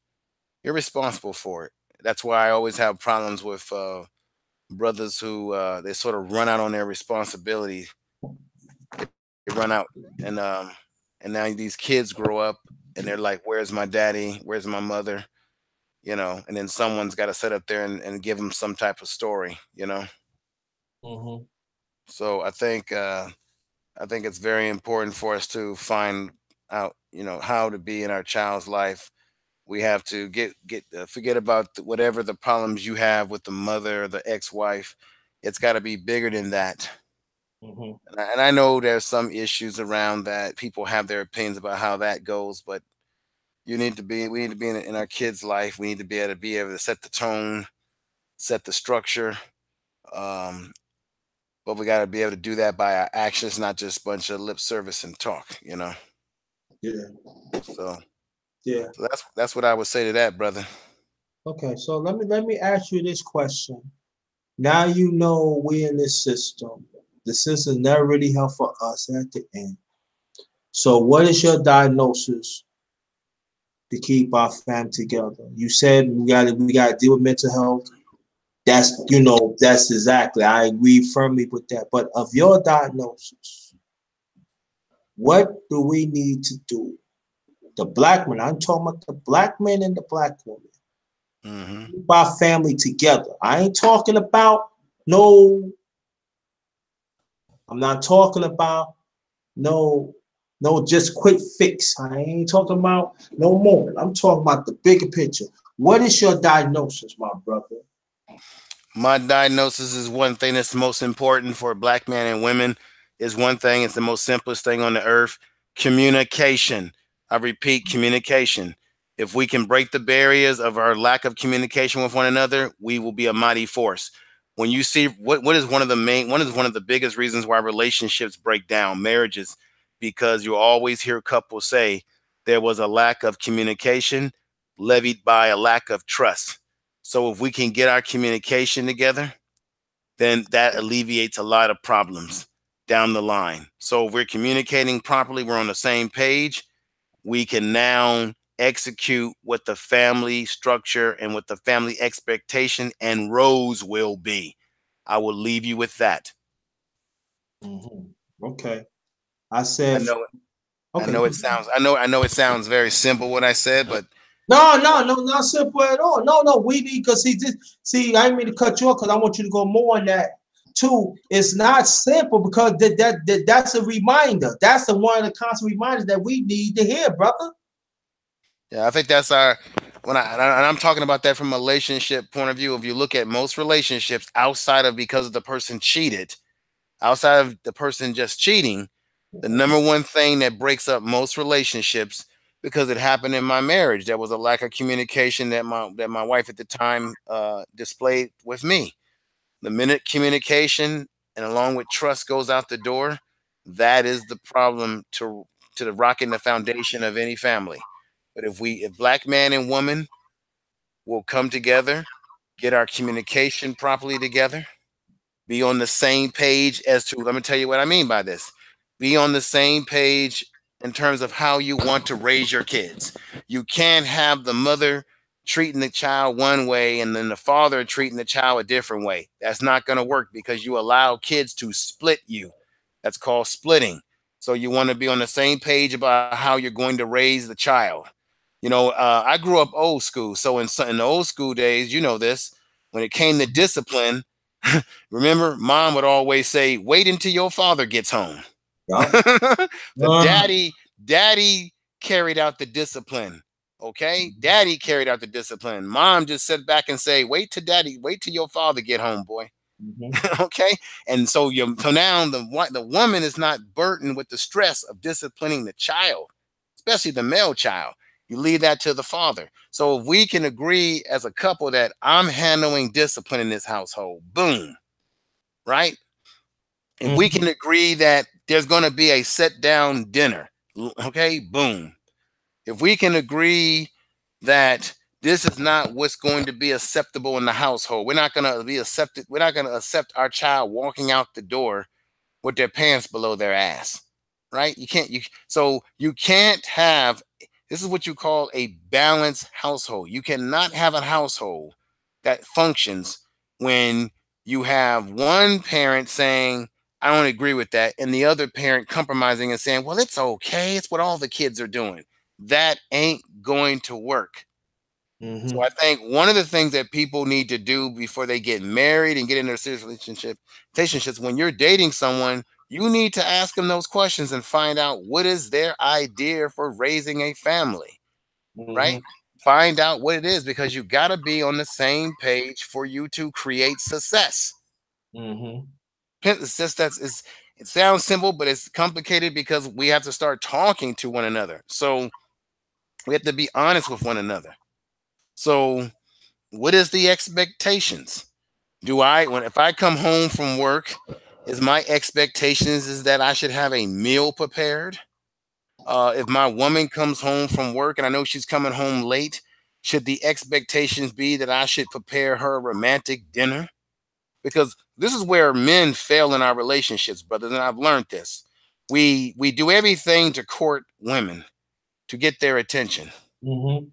You're responsible for it. That's why I always have problems with brothers who they sort of run out on their responsibility. They run out, and and now these kids grow up and they're like, "Where's my daddy? Where's my mother?" And then someone's got to sit up there and give them some type of story. Mhm. So I think it's very important for us to find out, how to be in our child's life, We have to forget about whatever the problems you have with the mother or the ex-wife. It's got to be bigger than that. Mhm. And I know there's some issues around that. People have their opinions about how that goes, but we need to be in our kids' life. We need to be able to set the tone, set the structure. Um, but we got to be able to do that by our actions, not just a bunch of lip service and talk. Yeah. So, Yeah. so that's what I would say to that, brother. Okay. So let me ask you this question. Now you know we in this system. The system never really helped for us at the end. So what is your diagnosis to keep our fam together? You said we gotta deal with mental health. That's exactly. I agree firmly with that. But of your diagnosis, what do we need to do? The black man, I'm talking about the black man and the black woman. Hmm. Keep our family together. I ain't talking about no, I'm not talking about no, no, just quick fix. I ain't talking about no more. I'm talking about the bigger picture. What is your diagnosis, my brother? My diagnosis is one thing that's most important for black men and women is one thing. It's the most simplest thing on the earth. Communication. I repeat, communication. If we can break the barriers of our lack of communication with one another, we will be a mighty force. When you see what is one of the biggest reasons why relationships break down, marriages, because you always hear couples say there was a lack of communication levied by a lack of trust. So if we can get our communication together, then that alleviates a lot of problems down the line. So if we're communicating properly, we're on the same page, we can now execute what the family structure and what the family expectation and roles will be. I will leave you with that. Mhm. Okay. I I said, know I okay. know it sounds I know it sounds very simple what I said, but No, no, no, not simple at all. No, no, we need because see, I didn't mean to cut you off because I want you to go more on that too. It's not simple because that's a reminder. That's the one of the constant reminders that we need to hear, brother. yeah, I think that's our and I'm talking about that from a relationship point of view. If you look at most relationships outside of because the person cheated, outside of the person just cheating, the number one thing that breaks up most relationships because it happened in my marriage. There was a lack of communication that my wife at the time displayed with me. The minute communication and along with trust goes out the door, that is the problem to the rocking the foundation of any family. But if black man and woman will come together, get our communication properly together, be on the same page as to, let me tell you what I mean by this. Be on the same page in terms of how you want to raise your kids. You can't have the mother treating the child one way and then the father treating the child a different way. That's not going to work because you allow kids to split you. That's called splitting. So you want to be on the same page about how you're going to raise the child. I grew up old school. So in the old school days, you know this, when it came to discipline, remember, mom would always say, "Wait until your father gets home." Yeah. The daddy carried out the discipline. Okay, daddy carried out the discipline. Mom just sat back and say, wait till your father get home, boy." Mhm. Okay, and so now the woman is not burdened with the stress of disciplining the child, especially the male child. You leave that to the father. So if we can agree as a couple that I'm handling discipline in this household, boom, right? If we Mhm. can agree that there's going to be a sit down dinner, okay, boom. If we can agree that this is not what's going to be acceptable in the household, we're not going to accept our child walking out the door with their pants below their ass, right? You can't have, this is what you call a balanced household. You cannot have a household that functions when you have one parent saying, "I don't agree with that," and the other parent compromising and saying, "Well, it's okay, it's what all the kids are doing." That ain't going to work. So Mhm. I think one of the things that people need to do before they get married and get into a serious relationships, when you're dating someone, you need to ask them those questions and find out what is their idea for raising a family, right? Mhm. find out what it is, because you got to be on the same page for you to create success. Mm-hmm. It's just it sounds simple, but it's complicated because we have to start talking to one another. So we have to be honest with one another. So what is the expectations? If I come home from work, is my expectations is that I should have a meal prepared? If my woman comes home from work and I know she's coming home late, should the expectations be that I should prepare her a romantic dinner? Because this is where men fail in our relationships, brothers, and I've learned this. We do everything to court women, to get their attention. Mm-hmm.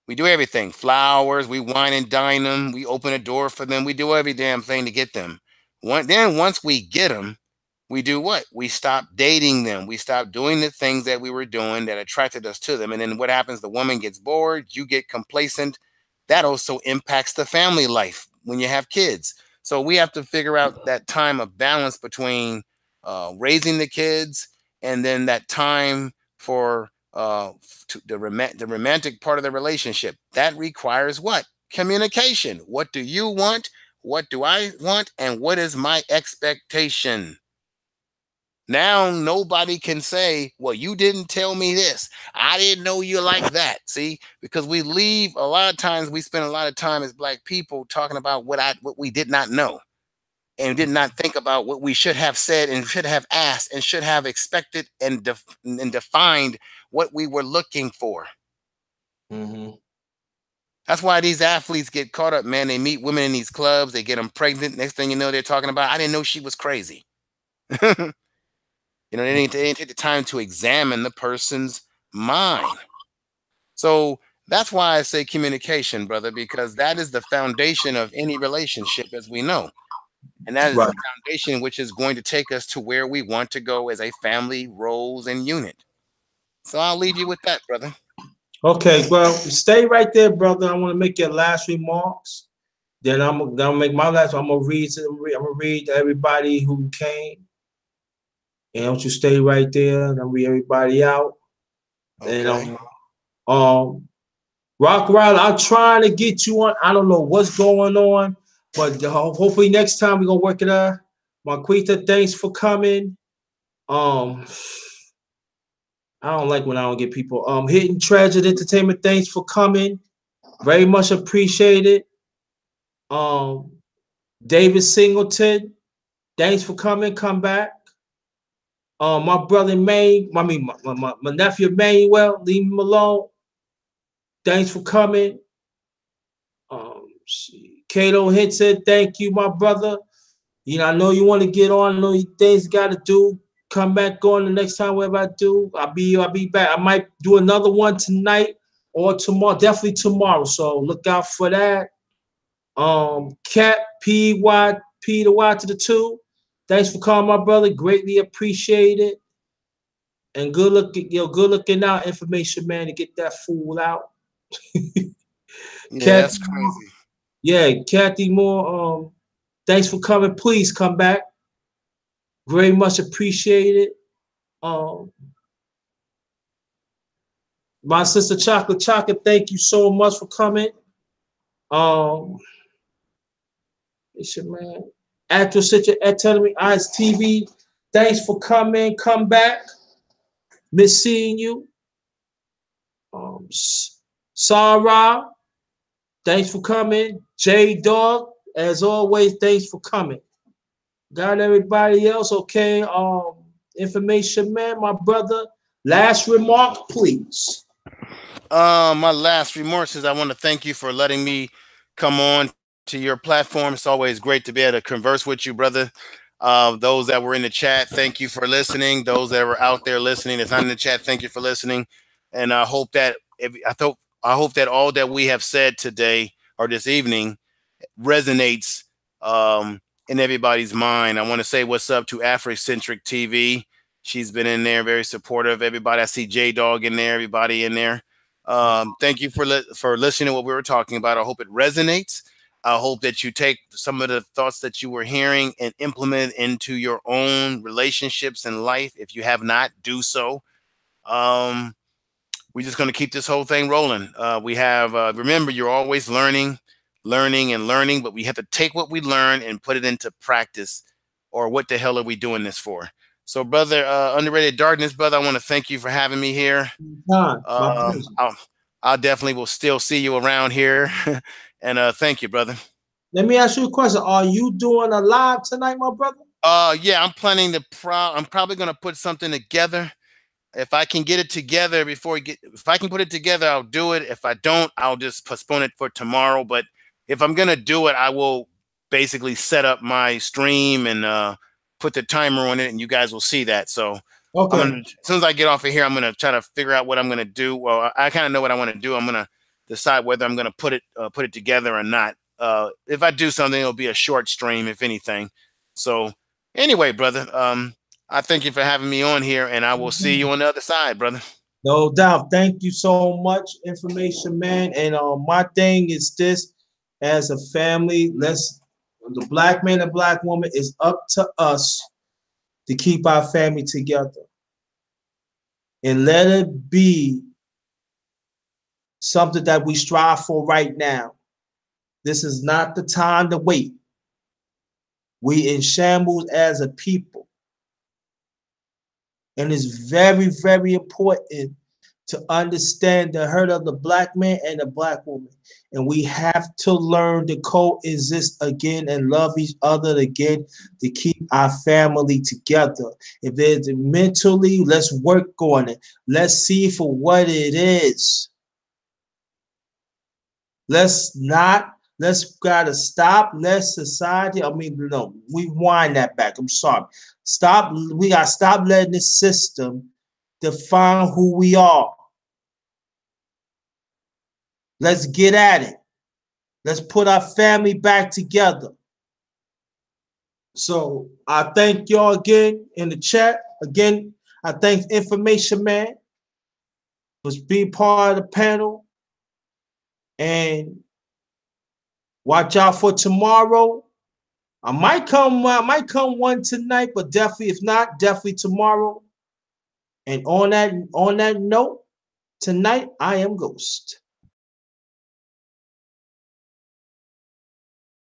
We do everything. Flowers, we wine and dine them, we open a door for them, we do every damn thing to get them. Then once we get them, we do what? We stop dating them. We stop doing the things that we were doing that attracted us to them. And then what happens? The woman gets bored, you get complacent. That also impacts the family life when you have kids. So we have to figure out that time of balance between raising the kids and then that time for the romantic part of the relationship. That requires what? Communication. What do you want? What do I want? And what is my expectation? Now nobody can say, well, you didn't tell me this. I didn't know you like that. See, because we leave a lot of times, we spend a lot of time as Black people talking about what we did not know and did not think about what we should have said and should have asked and should have expected and defined what we were looking for. Mm-hmm. That's why these athletes get caught up, man. They meet women in these clubs, they get them pregnant. Next thing you know, they're talking about, I didn't know she was crazy. You know, they didn't take the time to examine the person's mind. So that's why I say communication, brother, because that is the foundation of any relationship, as we know. And that is Right. the foundation which is going to take us to where we want to go as a family, roles, and unit. So I'll leave you with that, brother. Okay, well, stay right there, brother. I want to make your last remarks. Then I'm gonna make my last. I'm gonna read. I'm gonna read to everybody who came. And don't you stay right there? And I'll read everybody out. And Okay. Rock Riley, I'm trying to get you on. I don't know what's going on, but hopefully next time we're gonna work it out. Marquita, thanks for coming. I don't like when I don't get people. Hidden Treasure Entertainment, thanks for coming. Very much appreciated. David Singleton, thanks for coming. Come back. My brother my nephew Manuel, leave him alone. Thanks for coming. Kato Hit said, thank you, my brother. You know, I know you want to get on. I know things got to do. Come back on the next time, whatever I do. I'll be back. I might do another one tonight or tomorrow. Definitely tomorrow. So look out for that. Cat P to Y to the 2. Thanks for calling, my brother. Greatly appreciated. And good looking out information, man, to get that fool out. Yeah, that's crazy. Yeah, Kathy Moore. Thanks for coming. Please come back. Very much appreciated. My sister Chocolate, thank you so much for coming. It's your man. Actress at telling me Eyes TV. Thanks for coming. Come back. Miss seeing you. Sarah, thanks for coming. J Dog, as always, thanks for coming. Got everybody else, okay? Information man, my brother. Last remark, please. My last remarks is I want to thank you for letting me come on to your platform. It's always great to be able to converse with you, brother. Those that were in the chat, thank you for listening. Those that were out there listening, that's not in the chat, thank you for listening. And I hope that I hope that all that we have said today or this evening resonates in everybody's mind. I want to say what's up to Afrocentric TV. She's been in there, very supportive. Everybody, I see J Dog in there. Everybody in there. Thank you for listening to what we were talking about. I hope it resonates. I hope that you take some of the thoughts that you were hearing and implement it into your own relationships in life. If you have not, do so. we're just going to keep this whole thing rolling. We have, remember, you're always learning, but we have to take what we learn and put it into practice, or what the hell are we doing this for? So, brother, Underrated Darkness, brother, I want to thank you for having me here. I'll definitely will still see you around here. And thank you, brother. Let me ask you a question. Are you doing a live tonight, my brother? Yeah, I'm planning to I'm probably gonna put something together. If I can get it together if I can put it together, I'll do it. If I don't, I'll just postpone it for tomorrow. But if I'm gonna do it, I will basically set up my stream and put the timer on it, and you guys will see that. So okay, as soon as I get off of here, I'm gonna try to figure out what I'm gonna do. Well, I kind of know what I want to do. I'm gonna decide whether I'm gonna put it together or not. If I do something, it'll be a short stream, if anything. So anyway, brother, I thank you for having me on here, and I will see you on the other side, brother. No doubt. Thank you so much, Information Man. And my thing is this: as a family, the black man and black woman, is up to us to keep our family together, and let it be something that we strive for right now. This is not the time to wait. We in shambles as a people. And it's very, very important to understand the hurt of the black man and the black woman. And we have to learn to coexist again and love each other again to keep our family together. If it's mentally, let's work on it. Let's see for what it is. Let's gotta stop. Let society, we wind that back. I'm sorry. We gotta stop letting this system define who we are. Let's get at it. Let's put our family back together. So I thank y'all again in the chat. Again, I thank Information Man for being part of the panel. And watch out for tomorrow. I might come one tonight, but definitely, if not, definitely tomorrow. And on that note, tonight I am Ghost.